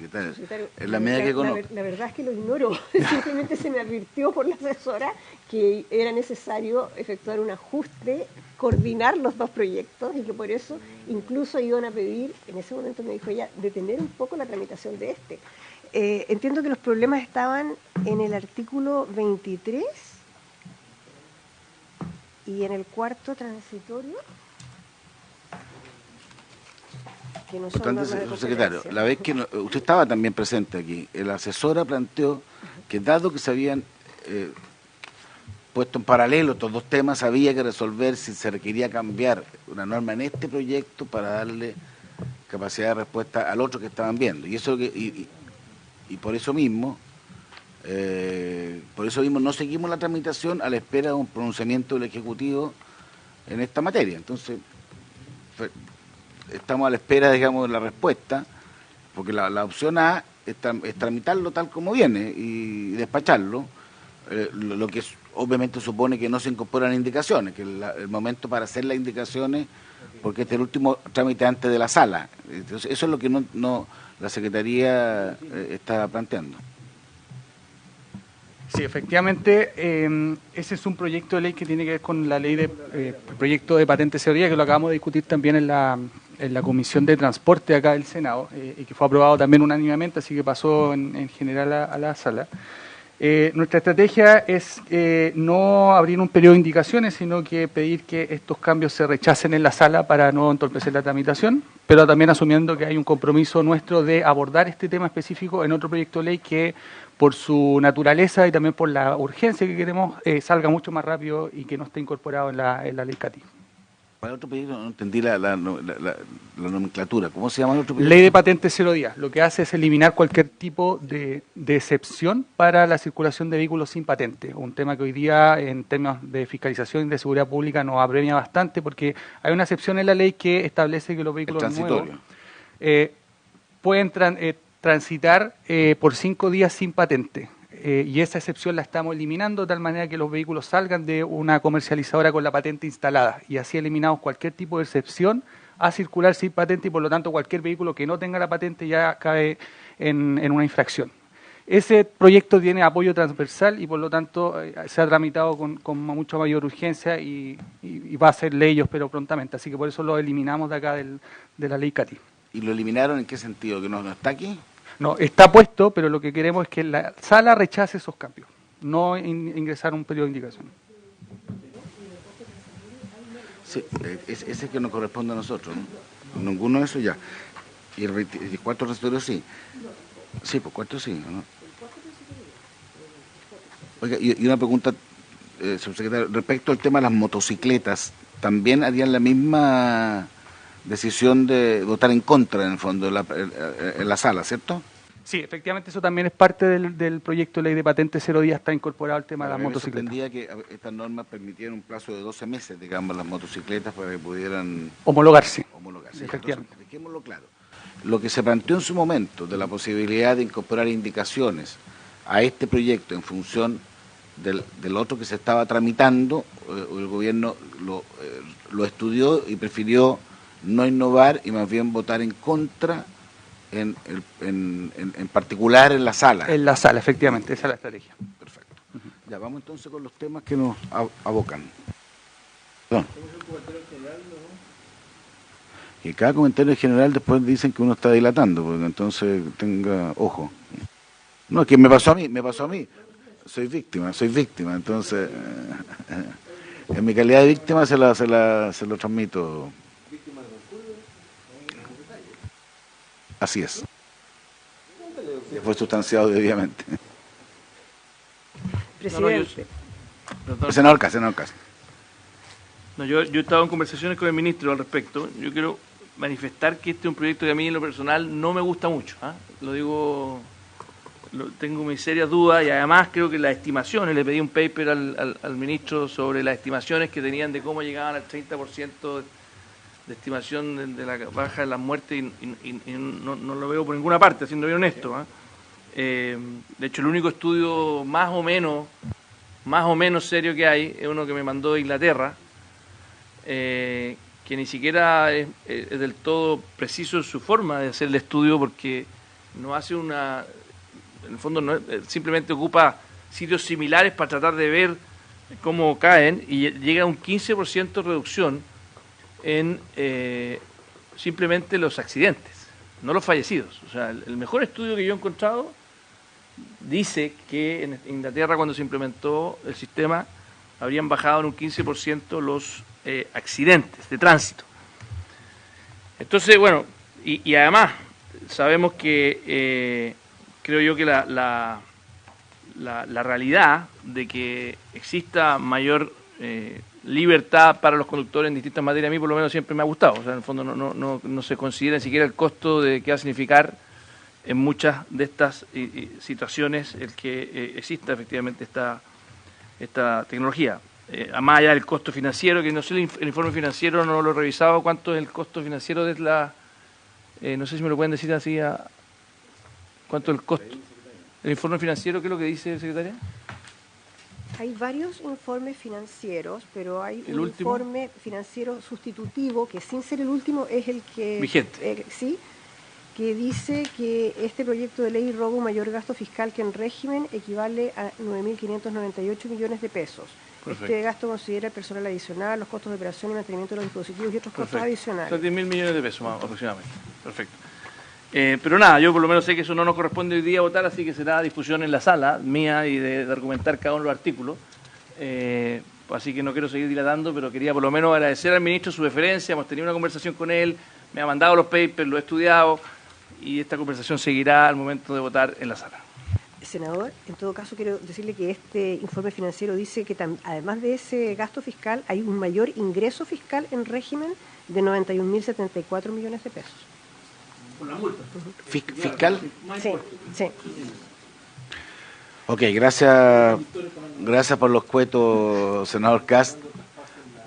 subsecretario. Subsecretario, En la medida que la verdad es que lo ignoró. Simplemente se me advirtió por la asesora que era necesario efectuar un ajuste, coordinar los dos proyectos y que por eso incluso iban a pedir, en ese momento me dijo ella, detener un poco la tramitación de este. Entiendo que los problemas estaban en el artículo 23 y en el cuarto transitorio, que no son normas de Subsecretario, competencia. la vez que usted estaba también presente aquí, la asesora planteó que dado que se habían puesto en paralelo estos dos temas, había que resolver si se requería cambiar una norma en este proyecto para darle capacidad de respuesta al otro que estaban viendo. Y eso y por eso mismo no seguimos la tramitación a la espera de un pronunciamiento del Ejecutivo en esta materia. Entonces, estamos a la espera, digamos, de la respuesta, porque la opción A es tramitarlo tal como viene y despacharlo, lo que obviamente supone que no se incorporan indicaciones, que el momento para hacer las indicaciones, porque este es el último trámite antes de la sala. Entonces, eso es lo que no la Secretaría está planteando. Sí, efectivamente, ese es un proyecto de ley que tiene que ver con la ley de proyecto de patente de seguridad, que lo acabamos de discutir también en la Comisión de Transporte acá del Senado, y que fue aprobado también unánimemente, así que pasó en general a la sala. Nuestra estrategia es no abrir un periodo de indicaciones, sino que pedir que estos cambios se rechacen en la sala para no entorpecer la tramitación, pero también asumiendo que hay un compromiso nuestro de abordar este tema específico en otro proyecto de ley que, por su naturaleza y también por la urgencia que queremos, salga mucho más rápido y que no esté incorporado en la ley CATI. Para el otro proyecto no entendí la nomenclatura. ¿Cómo se llama el otro proyecto? Ley de patente 0 días. Lo que hace es eliminar cualquier tipo de excepción para la circulación de vehículos sin patente. Un tema que hoy día, en términos de fiscalización y de seguridad pública, nos apremia bastante porque hay una excepción en la ley que establece que los vehículos nuevos pueden transitar por 5 días sin patente. Y esa excepción la estamos eliminando de tal manera que los vehículos salgan de una comercializadora con la patente instalada y así eliminamos cualquier tipo de excepción a circular sin patente y por lo tanto cualquier vehículo que no tenga la patente ya cae en una infracción. Ese proyecto tiene apoyo transversal y por lo tanto se ha tramitado con mucha mayor urgencia y va a ser ley, yo espero, prontamente. Así que por eso lo eliminamos de acá de la ley CATI. ¿Y lo eliminaron en qué sentido? ¿Que no está aquí? No, está puesto, pero lo que queremos es que la sala rechace esos cambios, no ingresar un periodo de indicación. Sí, ese es que nos corresponde a nosotros, ¿no? Ninguno de esos ya. Y el cuarto transitorio sí. Sí, pues cuarto sí, ¿no? Oiga, y una pregunta, subsecretario, respecto al tema de las motocicletas, ¿también harían la misma decisión de votar en contra, en el fondo, en la sala, ¿cierto? Sí, efectivamente, eso también es parte del proyecto de ley de patente 0 días, está incorporado el tema de las motocicletas. Me sorprendía que estas normas permitieran un plazo de 12 meses, digamos, las motocicletas para que pudieran homologarse. Efectivamente. Entonces, dejémoslo claro. Lo que se planteó en su momento de la posibilidad de incorporar indicaciones a este proyecto en función del otro que se estaba tramitando, el gobierno lo estudió y prefirió no innovar y más bien votar en contra, en particular en la sala. En la sala, efectivamente, esa es la estrategia. Perfecto. Ya, vamos entonces con los temas que nos abocan. Perdón. Y cada comentario en general después dicen que uno está dilatando, porque entonces tenga ojo. No, es que me pasó a mí. Soy víctima, entonces en mi calidad de víctima se lo transmito. Así es. Fue sustanciado debidamente. Presidente. Senador Cas. No, yo he estado en conversaciones con el ministro al respecto. Yo quiero manifestar que este es un proyecto que a mí en lo personal no me gusta mucho. Lo digo, tengo mis serias dudas y además creo que las estimaciones, le pedí un paper al ministro sobre las estimaciones que tenían de cómo llegaban al 30% de estimación de la baja de las muertes y no lo veo por ninguna parte, siendo bien honesto. De hecho, el único estudio más o menos serio que hay es uno que me mandó de Inglaterra, que ni siquiera es del todo preciso en su forma de hacer el estudio porque no hace una... En el fondo no, simplemente ocupa sitios similares para tratar de ver cómo caen y llega a un 15% reducción en simplemente los accidentes, no los fallecidos. O sea, el mejor estudio que yo he encontrado dice que en Inglaterra, cuando se implementó el sistema, habrían bajado en un 15% los accidentes de tránsito. Entonces, bueno, y además sabemos que creo yo que la realidad de que exista mayor libertad para los conductores en distintas materias, a mí por lo menos siempre me ha gustado. O sea, en el fondo no se considera ni siquiera el costo de qué va a significar en muchas de estas situaciones el que exista efectivamente esta tecnología. Más allá del costo financiero, que no sé, el informe financiero no lo he revisado, cuánto es el costo financiero de no sé si me lo pueden decir así, cuánto es el costo. El informe financiero, ¿qué es lo que dice, secretaria? Hay varios informes financieros, pero hay ¿El un último? informe financiero sustitutivo, que sin ser el último es el que... Vigente. Sí, que dice que este proyecto de ley roba un mayor gasto fiscal que en régimen equivale a 9.598 millones de pesos. Perfecto. Este gasto considera el personal adicional, los costos de operación y mantenimiento de los dispositivos y otros costos adicionales. Son 10.000 millones de pesos más aproximadamente. Perfecto. Pero nada, yo por lo menos sé que eso no nos corresponde hoy día votar, así que será discusión en la sala mía y de argumentar cada uno de los artículos. Así que no quiero seguir dilatando, pero quería por lo menos agradecer al ministro su deferencia. Hemos tenido una conversación con él, me ha mandado los papers, lo he estudiado y esta conversación seguirá al momento de votar en la sala. Senador, en todo caso quiero decirle que este informe financiero dice que además de ese gasto fiscal hay un mayor ingreso fiscal en régimen de 91.074 millones de pesos. ¿Por la multa? ¿Fiscal? Sí, sí. Ok, gracias por los cuetos, senador Cast.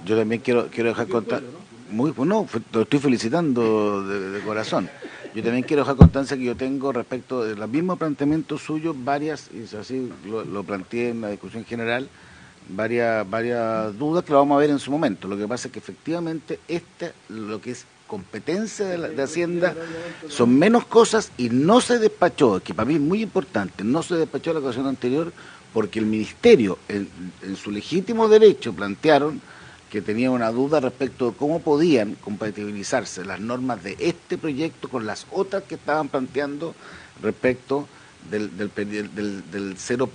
Yo también quiero dejar contar... Muy bueno, lo estoy felicitando de corazón. Yo también quiero dejar constancia que yo tengo respecto del mismo planteamiento suyo, varias, y así lo planteé en la discusión general, varias dudas que lo vamos a ver en su momento. Lo que pasa es que efectivamente lo que es competencia de Hacienda son menos cosas y no se despachó, que para mí es muy importante, no se despachó la ocasión anterior porque el Ministerio en su legítimo derecho plantearon que tenía una duda respecto de cómo podían compatibilizarse las normas de este proyecto con las otras que estaban planteando respecto del cero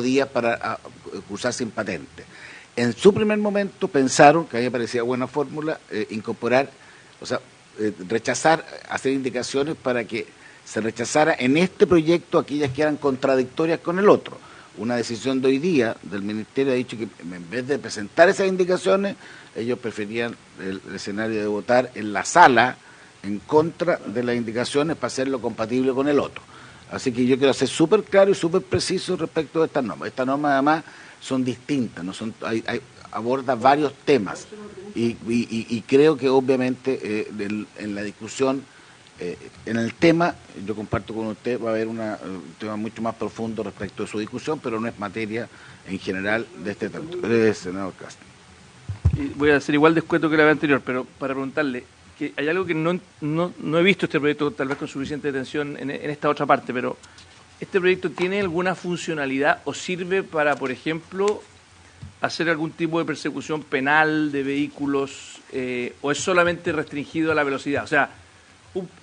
días para cursar sin patente. En su primer momento pensaron, que a mí me parecía buena fórmula, incorporar, o sea, rechazar, hacer indicaciones para que se rechazara en este proyecto aquellas que eran contradictorias con el otro. Una decisión de hoy día del Ministerio ha dicho que en vez de presentar esas indicaciones, ellos preferían el escenario de votar en la sala en contra de las indicaciones para hacerlo compatible con el otro. Así que yo quiero ser súper claro y súper preciso respecto de estas normas. Estas normas además son distintas, no son, aborda varios temas y creo que obviamente en la discusión, en el tema, yo comparto con usted, va a haber un tema mucho más profundo respecto de su discusión, pero no es materia en general de este senador Castro. Voy a ser igual de escueto que la vez anterior, pero para preguntarle, que hay algo que no he visto este proyecto, tal vez con suficiente atención en esta otra parte, pero ¿este proyecto tiene alguna funcionalidad o sirve para, por ejemplo, hacer algún tipo de persecución penal de vehículos o es solamente restringido a la velocidad? O sea,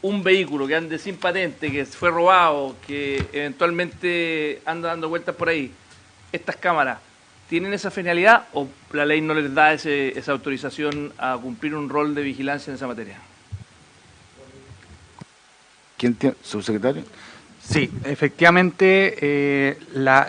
un vehículo que ande sin patente, que fue robado, que eventualmente anda dando vueltas por ahí, ¿estas cámaras tienen esa finalidad o la ley no les da esa autorización a cumplir un rol de vigilancia en esa materia? ¿Quién tiene? ¿Subsecretario? Sí, efectivamente,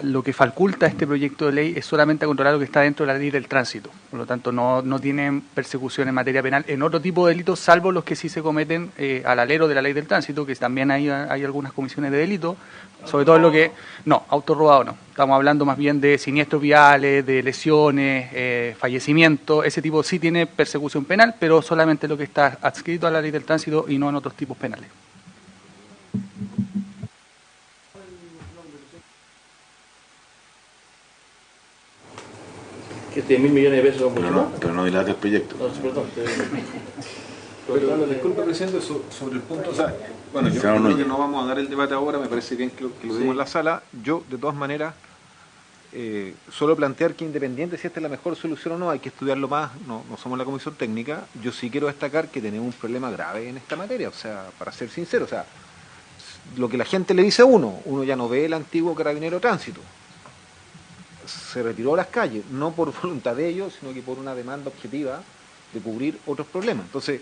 lo que faculta este proyecto de ley es solamente a controlar lo que está dentro de la ley del tránsito. Por lo tanto, no tienen persecución en materia penal en otro tipo de delitos, salvo los que sí se cometen al alero de la ley del tránsito, que también hay algunas comisiones de delito, sobre todo en lo que... No, auto robado no. Estamos hablando más bien de siniestros viales, de lesiones, fallecimiento. Ese tipo sí tiene persecución penal, pero solamente lo que está adscrito a la ley del tránsito y no en otros tipos penales. Que 10.000 millones de pesos son mucho más. Pero no dilate el proyecto. No, perdón. Pero, disculpe, presidente, sobre el punto, o sea, bueno, yo creo que no vamos a dar el debate ahora, me parece bien que lo demos en la sala. Yo, de todas maneras, solo plantear que independiente si esta es la mejor solución o no, hay que estudiarlo más, no somos la comisión técnica. Yo sí quiero destacar que tenemos un problema grave en esta materia, o sea, para ser sincero, o sea, lo que la gente le dice a uno ya no ve el antiguo carabinero tránsito. Se retiró a las calles, no por voluntad de ellos, sino que por una demanda objetiva de cubrir otros problemas. Entonces,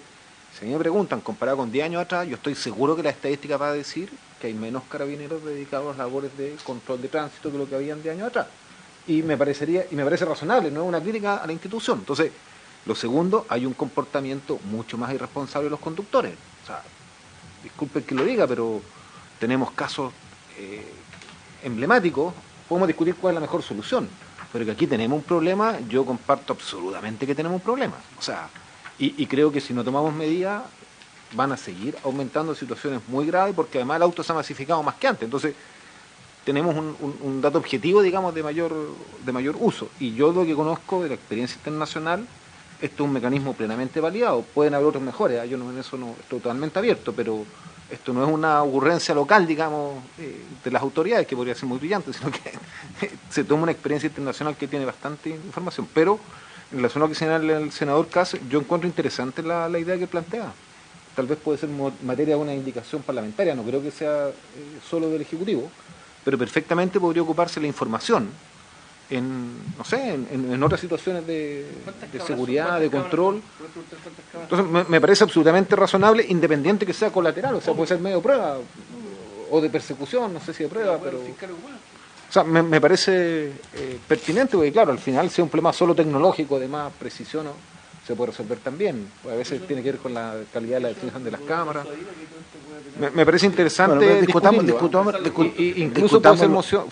si a mí me preguntan, comparado con 10 años atrás, yo estoy seguro que la estadística va a decir que hay menos carabineros dedicados a labores de control de tránsito que lo que habían 10 años atrás. Y me parece razonable, no es una crítica a la institución. Entonces, lo segundo, hay un comportamiento mucho más irresponsable de los conductores. O sea, disculpen que lo diga, pero tenemos casos emblemáticos, podemos discutir cuál es la mejor solución, pero que aquí tenemos un problema, yo comparto absolutamente que tenemos un problema. O sea, y creo que si no tomamos medidas van a seguir aumentando situaciones muy graves, porque además el auto se ha masificado más que antes. Entonces, tenemos un dato objetivo, digamos, de mayor uso. Y yo lo que conozco de la experiencia internacional, esto es un mecanismo plenamente validado. Pueden haber otros mejores, yo en eso no estoy totalmente abierto, pero esto no es una ocurrencia local, digamos, de las autoridades, que podría ser muy brillante, sino que se toma una experiencia internacional que tiene bastante información. Pero, en relación a lo que señala el senador Kass, yo encuentro interesante la idea que plantea. Tal vez puede ser materia de una indicación parlamentaria, no creo que sea solo del Ejecutivo, pero perfectamente podría ocuparse la información en otras situaciones de seguridad, de control. Entonces me parece absolutamente razonable, independiente que sea colateral, o sea, puede ser medio prueba o de persecución, no sé si de prueba, pero... O sea, me parece pertinente, porque claro, al final si es un problema solo tecnológico, de más precisión, se puede resolver también. A veces tiene que ver con la calidad de la definición de las cámaras. Me parece interesante. Bueno, discutamos, incluso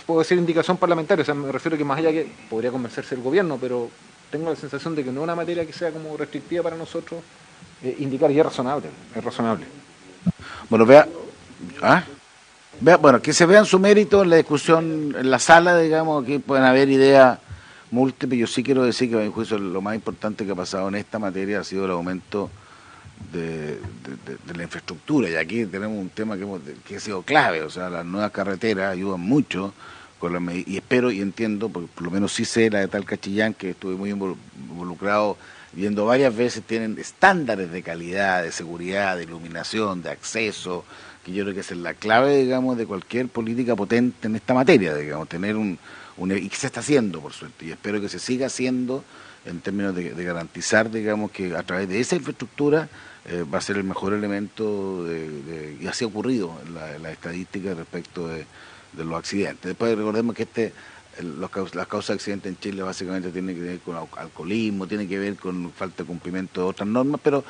puede ser indicación parlamentaria. O sea, me refiero que más allá que podría convencerse el gobierno, pero tengo la sensación de que no es una materia que sea como restrictiva para nosotros indicar, y es razonable. Bueno, bueno, que se vean su mérito en la discusión en la sala, digamos, que pueden haber ideas múltiples. Yo sí quiero decir que, a mi juicio, lo más importante que ha pasado en esta materia ha sido el aumento de la infraestructura, y aquí tenemos un tema que ha sido clave. O sea, las nuevas carreteras ayudan mucho con y espero y entiendo, porque por lo menos sí sé la de Talca-Chillán, que estuve muy involucrado viendo varias veces, tienen estándares de calidad, de seguridad, de iluminación, de acceso, que yo creo que esa es la clave, digamos, de cualquier política potente en esta materia, digamos, tener y que se está haciendo, por suerte, y espero que se siga haciendo en términos de garantizar, digamos, que a través de esa infraestructura va a ser el mejor elemento, y así ha ocurrido en la estadística respecto de los accidentes. Después recordemos que las causas de accidentes en Chile básicamente tienen que ver con alcoholismo, tienen que ver con falta de cumplimiento de otras normas, pero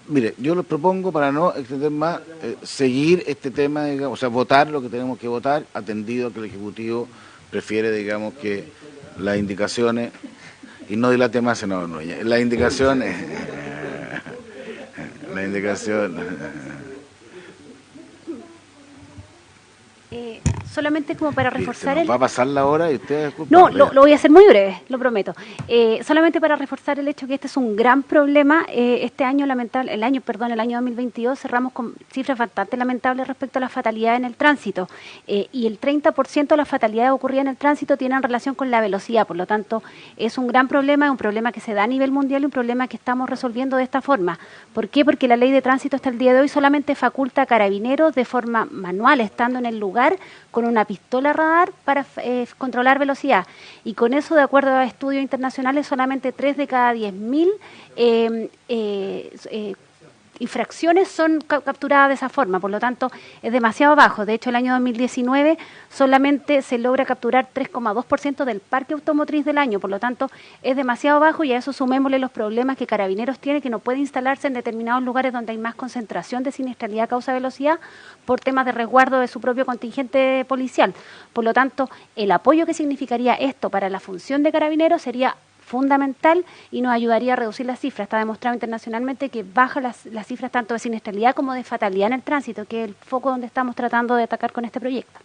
mire, yo les propongo, para no extender más, seguir este tema, digamos, o sea, votar lo que tenemos que votar, atendido a que el Ejecutivo prefiere, digamos, que las indicaciones, y no dilate más, senador Núñez, las indicaciones, Solamente como para reforzar ¿Va a pasar la hora y usted? No, lo voy a hacer muy breve, lo prometo. Solamente para reforzar el hecho que este es un gran problema. Este año, el año 2022, cerramos con cifras bastante lamentables respecto a las fatalidades en el tránsito. Y el 30% de las fatalidades ocurridas en el tránsito tienen relación con la velocidad. Por lo tanto, es un gran problema, es un problema que se da a nivel mundial y un problema que estamos resolviendo de esta forma. ¿Por qué? Porque la ley de tránsito hasta el día de hoy solamente faculta a carabineros de forma manual, estando en el lugar, con una pistola radar para controlar velocidad. Y con eso, de acuerdo a estudios internacionales, solamente 3 de cada 10.000 infracciones son capturadas de esa forma. Por lo tanto, es demasiado bajo. De hecho, el año 2019 solamente se logra capturar 3,2% del parque automotriz del año. Por lo tanto, es demasiado bajo, y a eso sumémosle los problemas que Carabineros tiene, que no puede instalarse en determinados lugares donde hay más concentración de siniestralidad a causa de velocidad por temas de resguardo de su propio contingente policial. Por lo tanto, el apoyo que significaría esto para la función de Carabineros sería fundamental y nos ayudaría a reducir las cifras. Está demostrado internacionalmente que baja las cifras tanto de siniestralidad como de fatalidad en el tránsito, que es el foco donde estamos tratando de atacar con este proyecto.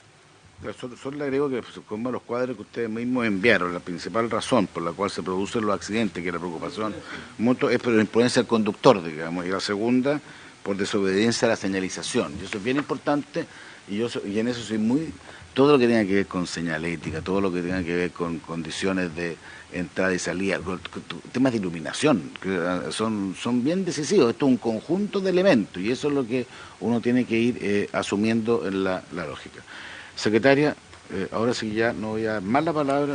Solo le agrego que, como los cuadros que ustedes mismos enviaron, la principal razón por la cual se producen los accidentes, que es la preocupación mutua, es por la imprudencia del conductor, digamos, y la segunda, por desobediencia a la señalización. Y eso es bien importante, y en eso soy muy... Todo lo que tenga que ver con señalética, todo lo que tenga que ver con condiciones de entrada y salida, temas de iluminación, que son bien decisivos. Esto es un conjunto de elementos, y eso es lo que uno tiene que ir asumiendo en la lógica. Secretaria, ahora sí ya no voy a dar más la palabra.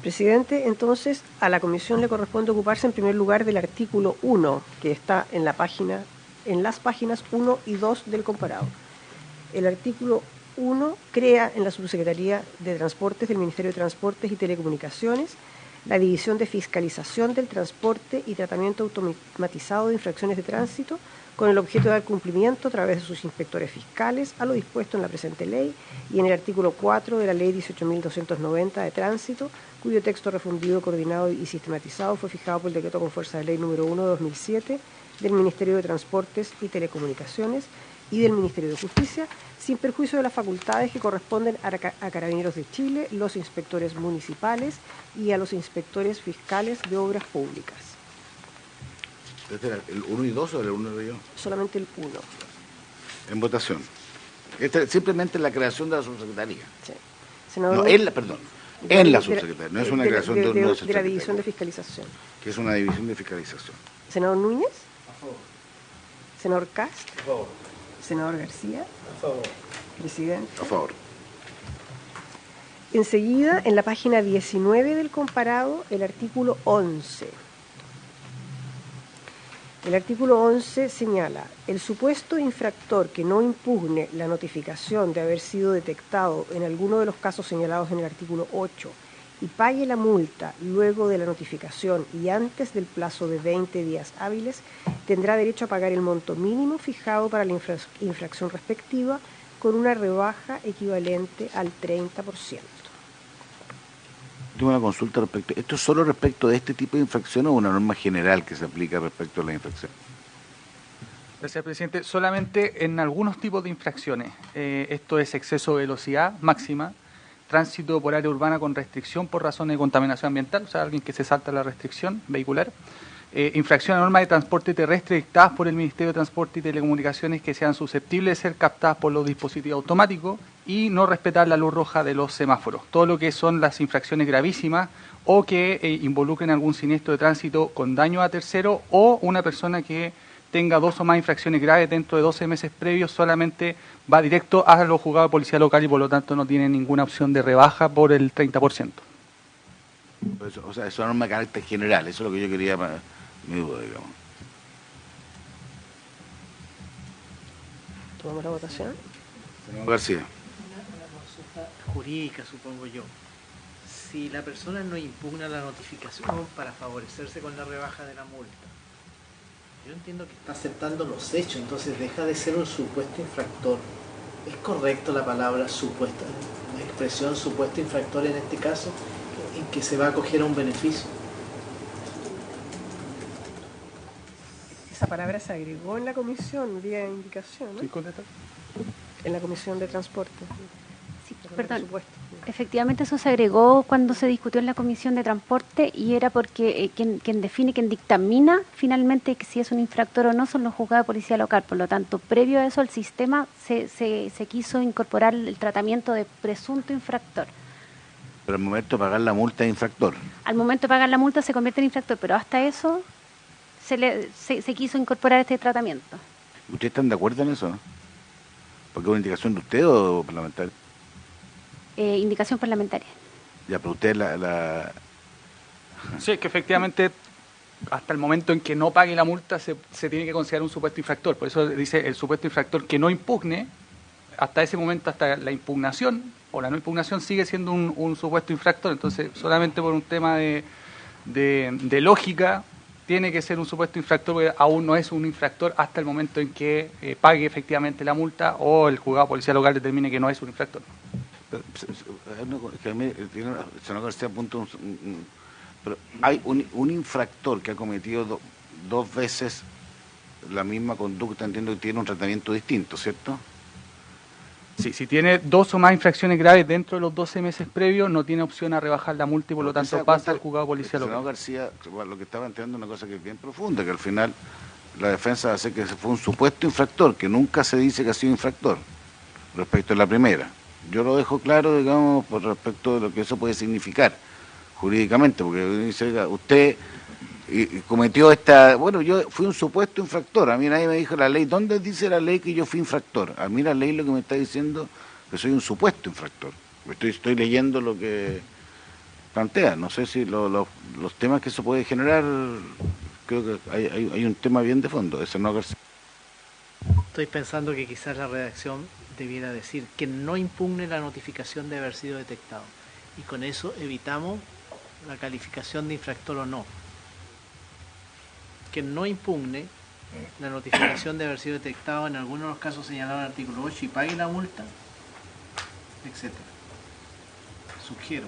Presidente, entonces a la comisión le corresponde ocuparse en primer lugar del artículo 1, que está en las páginas 1 y 2 del comparado. El artículo 1 crea en la Subsecretaría de Transportes del Ministerio de Transportes y Telecomunicaciones la División de Fiscalización del Transporte y Tratamiento Automatizado de Infracciones de Tránsito, con el objeto de dar cumplimiento a través de sus inspectores fiscales a lo dispuesto en la presente ley y en el artículo 4 de la Ley 18.290 de Tránsito, cuyo texto refundido, coordinado y sistematizado fue fijado por el decreto con fuerza de ley número 1 de 2007 del Ministerio de Transportes y Telecomunicaciones y del Ministerio de Justicia, sin perjuicio de las facultades que corresponden a Carabineros de Chile, los inspectores municipales y a los inspectores fiscales de obras públicas. ¿Este era el 1 y 2 o el 1 de yo? Solamente el 1. En votación. Simplemente la creación de la subsecretaría. Sí. Senador, no, en la subsecretaría. No es una creación de una subsecretaría. De la división de fiscalización. Que es una división de fiscalización. Senador Núñez. A favor. Senador Cast. A favor. Senador García. A favor. Presidente. A favor. Enseguida, en la página 19 del comparado, el artículo 11. El artículo 11 señala: el supuesto infractor que no impugne la notificación de haber sido detectado en alguno de los casos señalados en el artículo 8 y pague la multa luego de la notificación y antes del plazo de 20 días hábiles, tendrá derecho a pagar el monto mínimo fijado para la infracción respectiva con una rebaja equivalente al 30%. Tengo una consulta respecto. ¿Esto es solo respecto de este tipo de infracción o una norma general que se aplica respecto a la infracción? Gracias, presidente. Solamente en algunos tipos de infracciones. Esto es exceso de velocidad máxima, tránsito por área urbana con restricción por razones de contaminación ambiental, o sea, alguien que se salta la restricción vehicular. Infracción a normas de transporte terrestre dictadas por el Ministerio de Transporte y Telecomunicaciones que sean susceptibles de ser captadas por los dispositivos automáticos y no respetar la luz roja de los semáforos. Todo lo que son las infracciones gravísimas o que involucren algún siniestro de tránsito con daño a tercero o una persona que tenga 2 o más infracciones graves dentro de 12 meses previos solamente va directo a los juzgados de policía local y por lo tanto no tiene ninguna opción de rebaja por el 30%. O sea, es una norma de carácter general, eso es lo que yo quería para mi duda, digamos. ¿Tomamos la votación? Senador García. Una consulta jurídica, supongo yo. Si la persona no impugna la notificación para favorecerse con la rebaja de la multa, yo entiendo que está aceptando los hechos, entonces deja de ser un supuesto infractor. ¿Es correcto la palabra supuesta, la expresión supuesto infractor en este caso, en que se va a acoger a un beneficio? Esa palabra se agregó en la comisión vía indicación, ¿no? ¿Sí, contesta? En la comisión de transporte. Sí, Por perdón. supuesto. Efectivamente, eso se agregó cuando se discutió en la Comisión de Transporte y era porque quien define, quien dictamina finalmente que si es un infractor o no son los juzgados de policía local. Por lo tanto, previo a eso, al sistema se quiso incorporar el tratamiento de presunto infractor. Pero al momento de pagar la multa es infractor. Al momento de pagar la multa se convierte en infractor, pero hasta eso se quiso incorporar este tratamiento. ¿Ustedes están de acuerdo en eso? ¿Porque es una indicación de usted o parlamentario? Indicación parlamentaria. Ya, pero usted la... Sí, es que efectivamente hasta el momento en que no pague la multa se tiene que considerar un supuesto infractor. Por eso dice el supuesto infractor que no impugne, hasta ese momento, hasta la impugnación o la no impugnación sigue siendo un supuesto infractor. Entonces, solamente por un tema de lógica, tiene que ser un supuesto infractor porque aún no es un infractor hasta el momento en que pague efectivamente la multa o el juzgado de policía local determine que no es un infractor. Pero hay un infractor que ha cometido 2 veces la misma conducta, entiendo que tiene un tratamiento distinto, ¿cierto? Sí, si tiene 2 o más infracciones graves dentro de los 12 meses previos, no tiene opción a rebajar la multa y por lo tanto pasa al juzgado policial local. local. García, lo que estaba entendiendo una cosa que es bien profunda, que al final la defensa hace que fue un supuesto infractor, que nunca se dice que ha sido infractor, respecto a la primera. Yo lo dejo claro, digamos, por respecto de lo que eso puede significar jurídicamente, porque dice, oiga, usted cometió esta... Bueno, yo fui un supuesto infractor, a mí nadie me dijo la ley. ¿Dónde dice la ley que yo fui infractor? A mí la ley lo que me está diciendo que soy un supuesto infractor. Estoy leyendo lo que plantea, no sé si los temas que eso puede generar, creo que hay un tema bien de fondo, ese no García. Estoy pensando que quizás la redacción debiera decir que no impugne la notificación de haber sido detectado, y con eso evitamos la calificación de infractor o no. Que no impugne la notificación de haber sido detectado en algunos de los casos señalados en el artículo 8 y pague la multa, etc. Sugiero.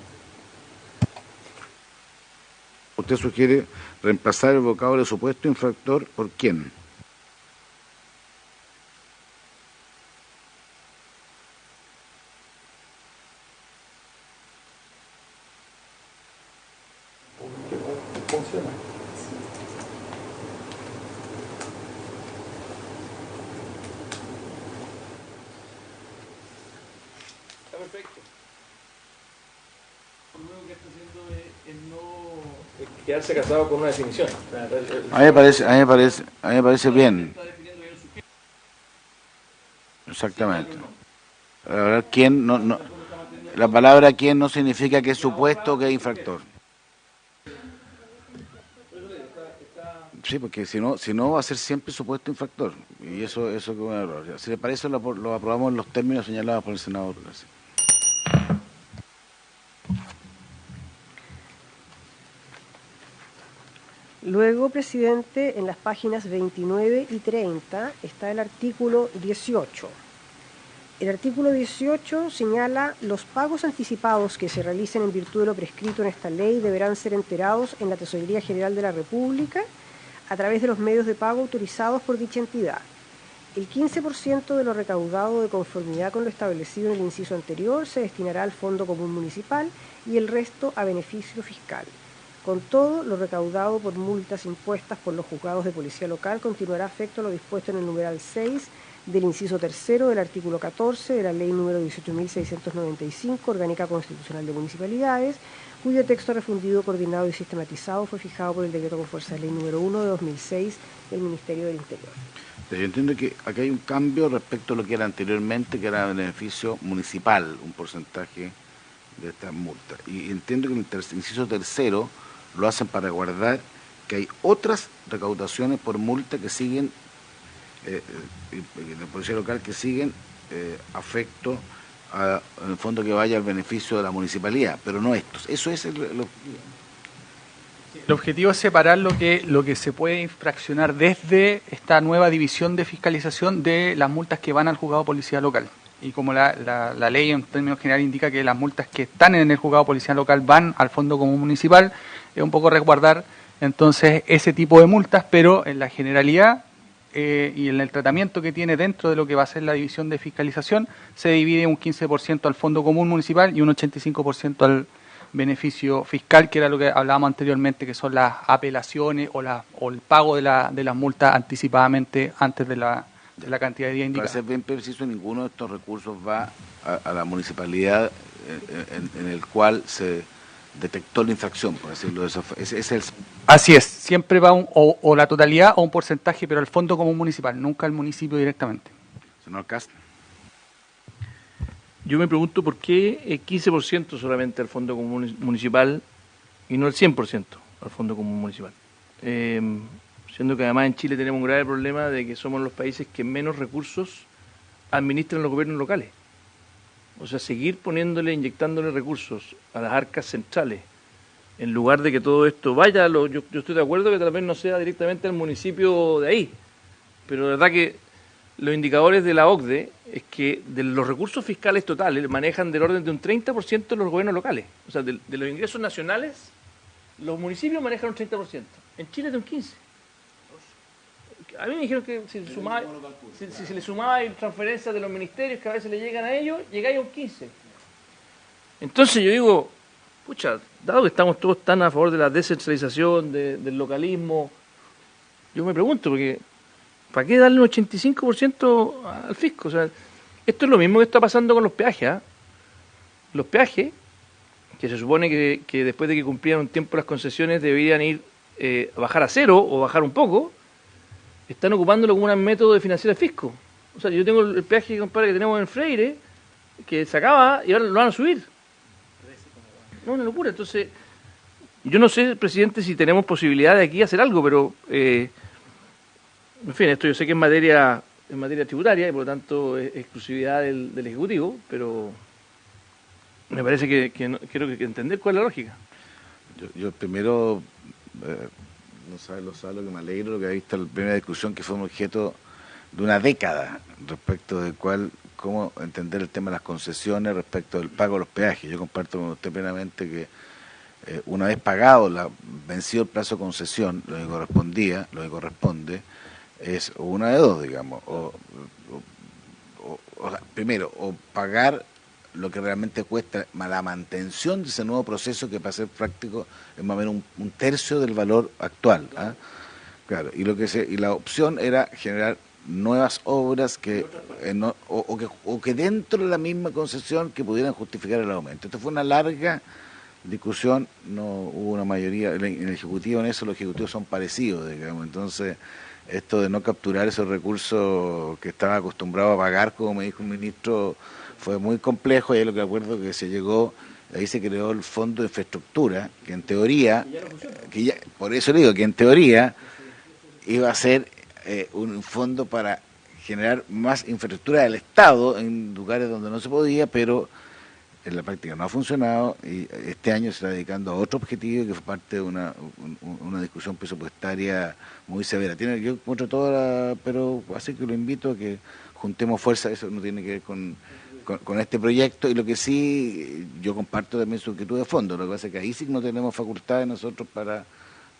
Usted sugiere reemplazar el vocablo de supuesto infractor por quién. Funciona. Está perfecto. Lo único que está haciendo es no quedarse casado con una definición. A mí me parece bien. Exactamente. Ahora, ¿quién? No, la palabra quién no significa que es supuesto o que es infractor. Sí, porque si no va a ser siempre supuesto infractor. Y eso es un error. Si le parece, lo aprobamos en los términos señalados por el senador. Gracias. Luego, presidente, en las páginas 29 y 30 está el artículo 18. El artículo 18 señala: los pagos anticipados que se realicen en virtud de lo prescrito en esta ley deberán ser enterados en la Tesorería General de la República a través de los medios de pago autorizados por dicha entidad. El 15% de lo recaudado de conformidad con lo establecido en el inciso anterior se destinará al Fondo Común Municipal y el resto a beneficio fiscal. Con todo, lo recaudado por multas impuestas por los juzgados de policía local continuará afecto a lo dispuesto en el numeral 6 del inciso tercero del artículo 14 de la ley número 18.695, Orgánica Constitucional de Municipalidades, cuyo texto refundido, coordinado y sistematizado fue fijado por el decreto con fuerza de ley número 1 de 2006 del Ministerio del Interior. Yo entiendo que acá hay un cambio respecto a lo que era anteriormente, que era beneficio municipal, un porcentaje de estas multas. Y entiendo que el inciso tercero lo hacen para guardar que hay otras recaudaciones por multa que siguen, de policía local, que siguen afecto en el fondo que vaya al beneficio de la municipalidad, pero no estos. Eso es el objetivo es separar lo que se puede infraccionar desde esta nueva división de fiscalización de las multas que van al juzgado policial local. Y como la ley en términos generales indica que las multas que están en el juzgado policial local van al Fondo Común Municipal, es un poco resguardar entonces ese tipo de multas, pero en la generalidad y en el tratamiento que tiene dentro de lo que va a ser la división de fiscalización, se divide un 15% al Fondo Común Municipal y un 85% al beneficio fiscal, que era lo que hablábamos anteriormente, que son las apelaciones o el pago de las multas anticipadamente antes de la cantidad de días indicada. Para ser bien preciso, ninguno de estos recursos va a la municipalidad en el cual se detectó la infracción, por decirlo de esa forma. Así es, siempre va o la totalidad o un porcentaje, pero al Fondo Común Municipal, nunca al municipio directamente. Señor Cast. Yo me pregunto por qué el 15% solamente al Fondo Común Municipal y no el 100% al Fondo Común Municipal. Siendo que además en Chile tenemos un grave problema de que somos los países que menos recursos administran los gobiernos locales. O sea, seguir inyectándole recursos a las arcas centrales, en lugar de que todo esto vaya, yo estoy de acuerdo que tal vez no sea directamente al municipio de ahí, pero de verdad que los indicadores de la OCDE es que de los recursos fiscales totales manejan del orden de un 30% los gobiernos locales. O sea, de los ingresos nacionales, los municipios manejan un 30%. En Chile es de un 15%. A mí me dijeron que si se le sumaba transferencias de los ministerios que a veces le llegan a ellos, llegáis a un 15. Entonces yo digo, pucha, dado que estamos todos tan a favor de la descentralización, del localismo, yo me pregunto, porque ¿para qué darle un 85% al fisco? O sea, esto es lo mismo que está pasando con los peajes. ¿Eh? Los peajes, que se supone que después de que cumplieran un tiempo las concesiones deberían ir a bajar a cero o bajar un poco, están ocupándolo como un método de financiar el fisco. O sea, yo tengo el peaje, compadre, que tenemos en Freire, que se acaba y ahora lo van a subir. No, una locura. Entonces, yo no sé, presidente, si tenemos posibilidad de aquí hacer algo, pero, en fin, esto yo sé que es materia tributaria y por lo tanto es exclusividad del Ejecutivo, pero me parece que quiero entender cuál es la lógica. Yo primero, no sabe lo que me alegro, lo que ha visto la primera discusión que fue un objeto de una década respecto de cómo entender el tema de las concesiones respecto del pago de los peajes. Yo comparto con usted plenamente que una vez pagado, vencido el plazo de concesión, lo que corresponde es una de dos, digamos, primero, o pagar lo que realmente cuesta la mantención de ese nuevo proceso que para ser práctico es más o menos un tercio del valor actual. ¿Ah? Claro, y la opción era generar nuevas obras que dentro de la misma concesión que pudieran justificar el aumento. Esto fue una larga discusión, no hubo una mayoría en el Ejecutivo, en eso los ejecutivos son parecidos, digamos, entonces esto de no capturar esos recursos que estaba acostumbrado a pagar, como me dijo un ministro, fue muy complejo, y ahí lo que acuerdo que ahí se creó el Fondo de Infraestructura, que en teoría, por eso le digo que en teoría iba a ser un fondo para generar más infraestructura del Estado en lugares donde no se podía, pero en la práctica no ha funcionado y este año se está dedicando a otro objetivo que fue parte de una discusión presupuestaria muy severa. Yo encuentro pero así que lo invito a que juntemos fuerza, eso no tiene que ver con este proyecto, y lo que sí, yo comparto también su inquietud de fondo, lo que pasa es que ahí sí no tenemos facultades nosotros para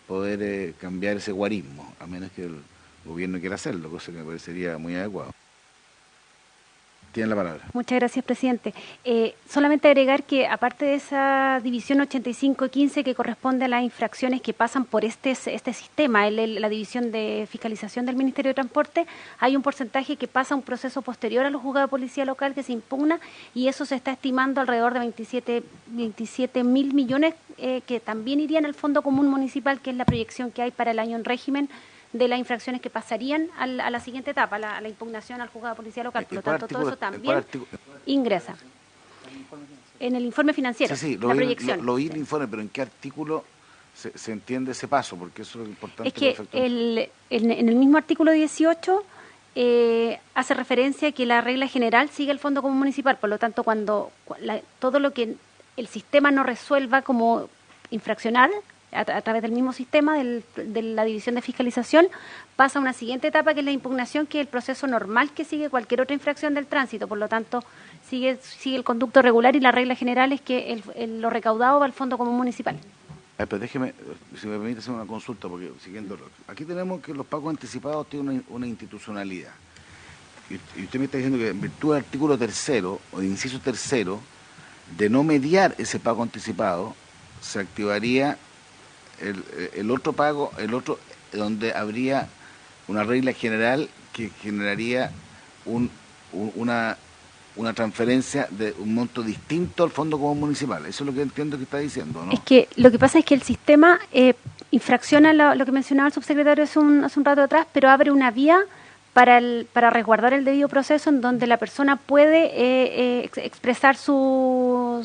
poder cambiar ese guarismo, a menos que el gobierno quiera hacerlo, cosa que me parecería muy adecuado. Tiene la palabra. Muchas gracias, presidente. Solamente agregar que aparte de esa división 85-15 que corresponde a las infracciones que pasan por este sistema, la división de fiscalización del Ministerio de Transporte, hay un porcentaje que pasa a un proceso posterior a los juzgados de policía local que se impugna, y eso se está estimando alrededor de 27.000 millones que también irían al Fondo Común Municipal, que es la proyección que hay para el año en régimen de las infracciones que pasarían a la siguiente etapa, a la impugnación al juzgado de policía local. Por lo tanto, todo eso también ingresa en el informe financiero, sí, la proyección. Lo vi el informe, pero ¿en qué artículo se entiende ese paso? Porque eso es lo importante. Es que en el mismo artículo 18 hace referencia a que la regla general sigue el Fondo Común Municipal. Por lo tanto, todo lo que el sistema no resuelva como infraccional, a través del mismo sistema de la división de fiscalización, pasa a una siguiente etapa, que es la impugnación, que es el proceso normal que sigue cualquier otra infracción del tránsito. Por lo tanto, sigue el conducto regular, y la regla general es que lo recaudado va al Fondo Común Municipal. Pero déjeme, si me permite hacer una consulta, porque siguiendo aquí tenemos que los pagos anticipados tienen una institucionalidad. Y usted me está diciendo que en virtud del artículo 3º, o de inciso 3º, de no mediar ese pago anticipado, se activaría el otro pago, donde habría una regla general que generaría una transferencia de un monto distinto al Fondo Común Municipal. Eso es lo que entiendo que está diciendo, ¿no? Es que lo que pasa es que el sistema infracciona lo que mencionaba el subsecretario hace un rato atrás, pero abre una vía para resguardar el debido proceso, en donde la persona puede expresar su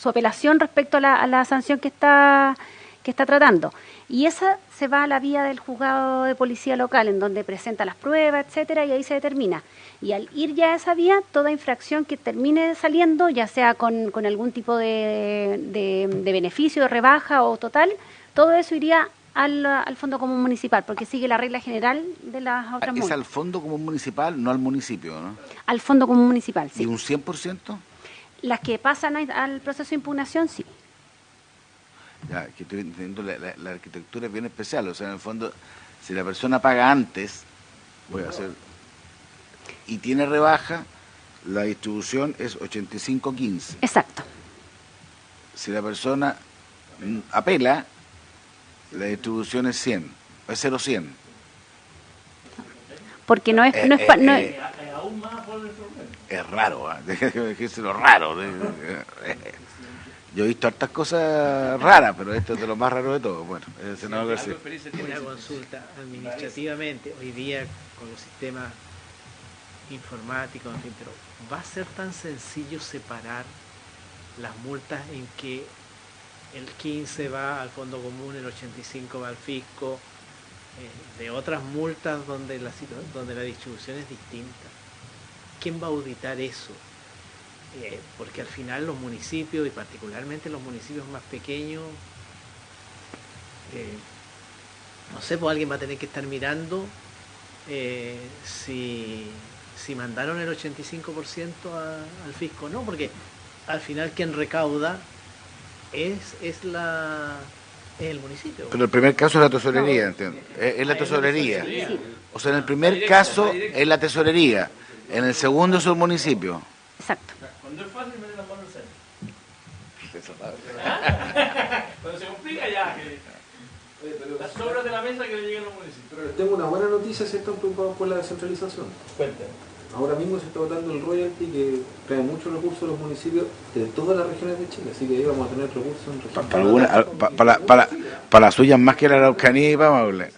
apelación respecto a la sanción que está tratando. Y esa se va a la vía del juzgado de policía local, en donde presenta las pruebas, etcétera, y ahí se determina. Y al ir ya a esa vía, toda infracción que termine saliendo, ya sea con algún tipo de beneficio, de rebaja o total, todo eso iría al Fondo Común Municipal, porque sigue la regla general de las otras multas. Es al Fondo Común Municipal, no al municipio, ¿no? Al Fondo Común Municipal, sí. ¿Y un 100%? Las que pasan al proceso de impugnación, sí. Ya, que estoy entendiendo, la arquitectura es bien especial, o sea, en el fondo Si la persona paga antes, y tiene rebaja, la distribución es 85-15. Exacto. Si la persona apela, la distribución es 100, es 0-100. Porque no es... Es raro, déjeme decirse lo raro. Yo he visto hartas cosas raras, pero esto es de lo más raro de todo. Bueno, el senador García. Una consulta administrativamente, hoy día con los sistemas informáticos, en fin, pero ¿va a ser tan sencillo separar las multas en que el 15 va al fondo común, el 85 va al fisco, de otras multas donde la distribución es distinta? ¿Quién va a auditar eso? Porque al final los municipios, y particularmente los municipios más pequeños, no sé, pues alguien va a tener que estar mirando si mandaron el 85% al fisco, ¿no? Porque al final quien recauda es el municipio. Pero el primer caso es la tesorería, ¿entiendes? Es la tesorería. O sea, en el primer caso es la tesorería, en el segundo es el municipio. Exacto. Cuando es fácil, me den la mano al centro. Cuando se complica, ya. Las sobras de la mesa que le lleguen a los municipios. Pero les tengo una buena noticia si están preocupados por la descentralización. Cuéntame. Ahora mismo se está votando el royalty que trae muchos recursos a los municipios de todas las regiones de Chile, así que ahí vamos a tener recursos en regiones. Para las suyas más que la Araucanía y Pamable.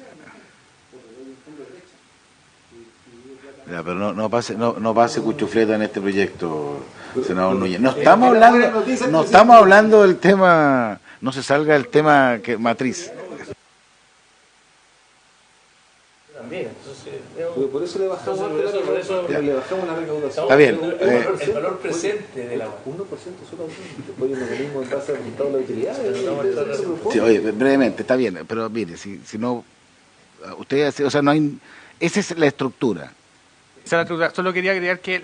Ya, pero no pase cuchufleta en este proyecto, senador Núñez. No estamos hablando del tema, no se salga del tema matriz. También, entonces, por eso le bajamos la recaudación. Está bien. El valor presente de la 1% solamente. Después hay un mecanismo en base al resultado de la utilidad. Sí, oye, brevemente, está bien, pero mire, si no, ustedes, o sea, no hay, esa es la estructura. Solo quería agregar que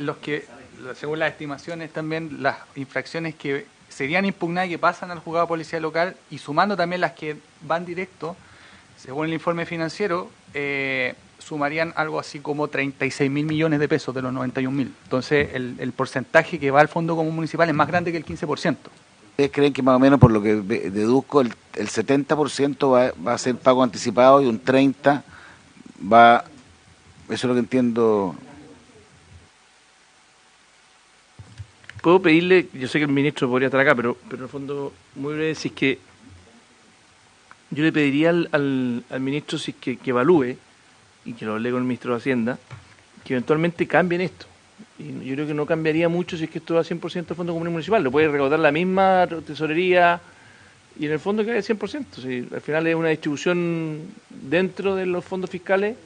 según las estimaciones también, las infracciones que serían impugnadas y que pasan al juzgado de policía local, y sumando también las que van directo, según el informe financiero, sumarían algo así como 36.000 millones de pesos de los 91.000. Entonces, el porcentaje que va al fondo común municipal es más grande que el 15%. ¿Ustedes creen que más o menos, por lo que deduzco, el 70% va a ser pago anticipado y un 30% va... Eso es lo que entiendo. Puedo pedirle, yo sé que el ministro podría estar acá, pero en el fondo, muy breve, si es que yo le pediría al ministro si es que evalúe, y que lo hable con el ministro de Hacienda, que eventualmente cambien esto. Y yo creo que no cambiaría mucho si es que esto va 100% al Fondo Común Municipal. Lo puede recaudar la misma tesorería y en el fondo cae 100%. Si al final es una distribución dentro de los fondos fiscales.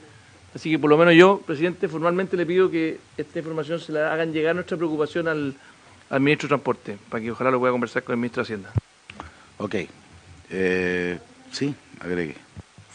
Así que por lo menos yo, presidente, formalmente le pido que esta información se la hagan llegar nuestra preocupación al ministro de Transporte, para que ojalá lo pueda conversar con el ministro de Hacienda. Ok. Sí, agregue.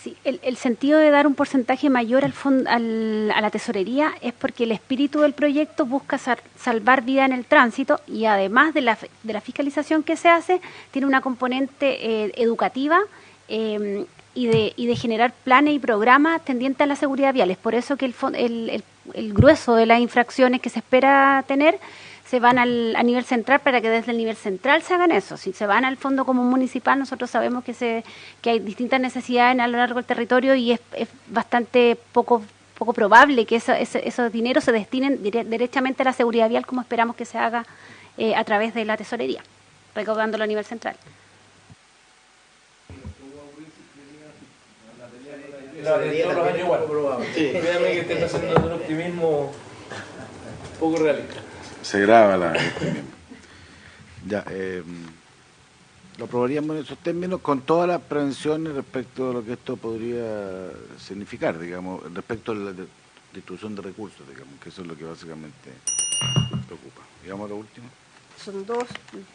Sí, el sentido de dar un porcentaje mayor a la tesorería es porque el espíritu del proyecto busca salvar vida en el tránsito, y además de la fiscalización que se hace, tiene una componente educativa y de generar planes y programas tendientes a la seguridad vial. Es por eso que el grueso de las infracciones que se espera tener se van a nivel central, para que desde el nivel central se hagan eso. Si se van al Fondo Común Municipal, nosotros sabemos que hay distintas necesidades a lo largo del territorio, y es bastante poco probable que esos dineros se destinen directamente a la seguridad vial, como esperamos que se haga a través de la tesorería, recaudándolo a nivel central. Todos los años igual. Sí, créame que estén haciendo un optimismo poco realista. Se graba la... Ya, lo aprobaríamos en esos términos con todas las prevenciones respecto a lo que esto podría significar, digamos, respecto a la distribución de recursos, digamos, que eso es lo que básicamente preocupa. Digamos a lo último. Son dos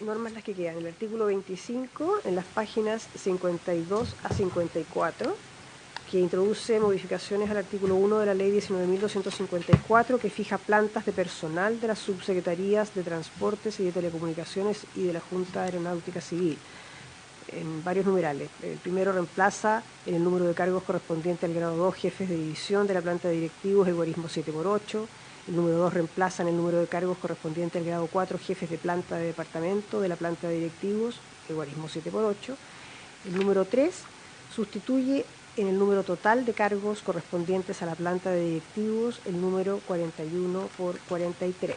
normas las que quedan. El artículo 25, en las páginas 52 a 54, que introduce modificaciones al artículo 1 de la ley 19.254, que fija plantas de personal de las subsecretarías de Transportes y de Telecomunicaciones y de la Junta Aeronáutica Civil. en varios numerales. El primero reemplaza en el número de cargos correspondiente al grado 2 jefes de división de la planta de directivos el guarismo 7×8. El número 2 reemplaza en el número de cargos correspondiente al grado 4 jefes de planta de departamento de la planta de directivos el guarismo 7×8. El número 3 sustituye en el número total de cargos correspondientes a la planta de directivos el número 41×43.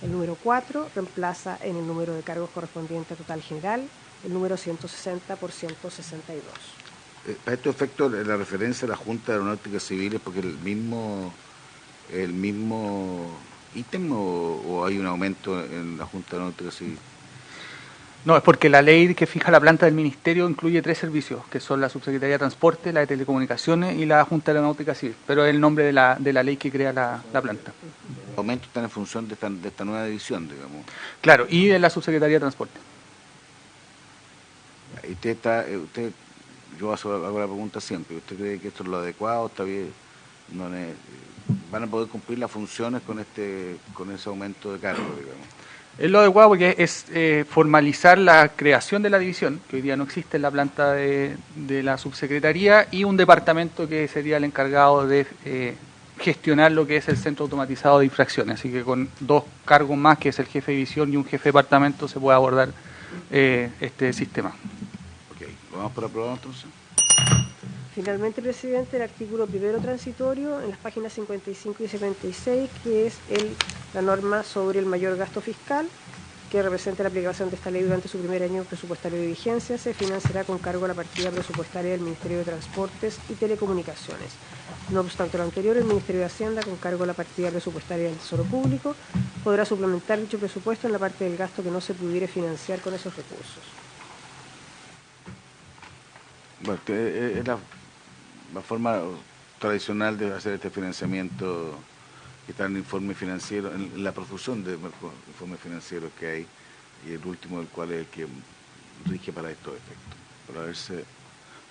El número 4 reemplaza en el número de cargos correspondiente a total general el número 160×162. Para estos efectos, la referencia a la Junta de Aeronáutica Civil es porque el mismo ítem o hay un aumento en la Junta de Aeronáutica Civil. No, es porque la ley que fija la planta del Ministerio incluye 3 servicios, que son la Subsecretaría de Transporte, la de Telecomunicaciones y la Junta de Aeronáutica Civil, pero es el nombre de la ley que crea la planta. El aumento está en función de esta nueva división, digamos. Claro, y de la Subsecretaría de Transporte. Y yo hago la pregunta siempre, ¿usted cree que esto es lo adecuado? ¿Está bien? ¿Van a poder cumplir las funciones con ese aumento de cargo, digamos? Es lo adecuado porque es formalizar la creación de la división, que hoy día no existe en la planta de la subsecretaría, y un departamento que sería el encargado de gestionar lo que es el centro automatizado de infracciones. Así que con 2 cargos más, que es el jefe de división y un jefe de departamento, se puede abordar este sistema. Ok, ¿lo vamos por aprobado entonces? Finalmente, presidente, el artículo primero transitorio en las páginas 55 y 56, que es la norma sobre el mayor gasto fiscal, que representa la aplicación de esta ley durante su primer año presupuestario de vigencia, se financiará con cargo a la partida presupuestaria del Ministerio de Transportes y Telecomunicaciones. No obstante lo anterior, el Ministerio de Hacienda, con cargo a la partida presupuestaria del Tesoro Público, podrá suplementar dicho presupuesto en la parte del gasto que no se pudiera financiar con esos recursos. Bueno, es la forma tradicional de hacer este financiamiento que está en el informe financiero, en la profusión de informes financieros que hay, y el último del cual es el que rige para estos efectos. Por haberse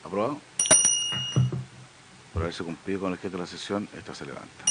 aprobado, por haberse cumplido con el objeto de la sesión, esta se levanta.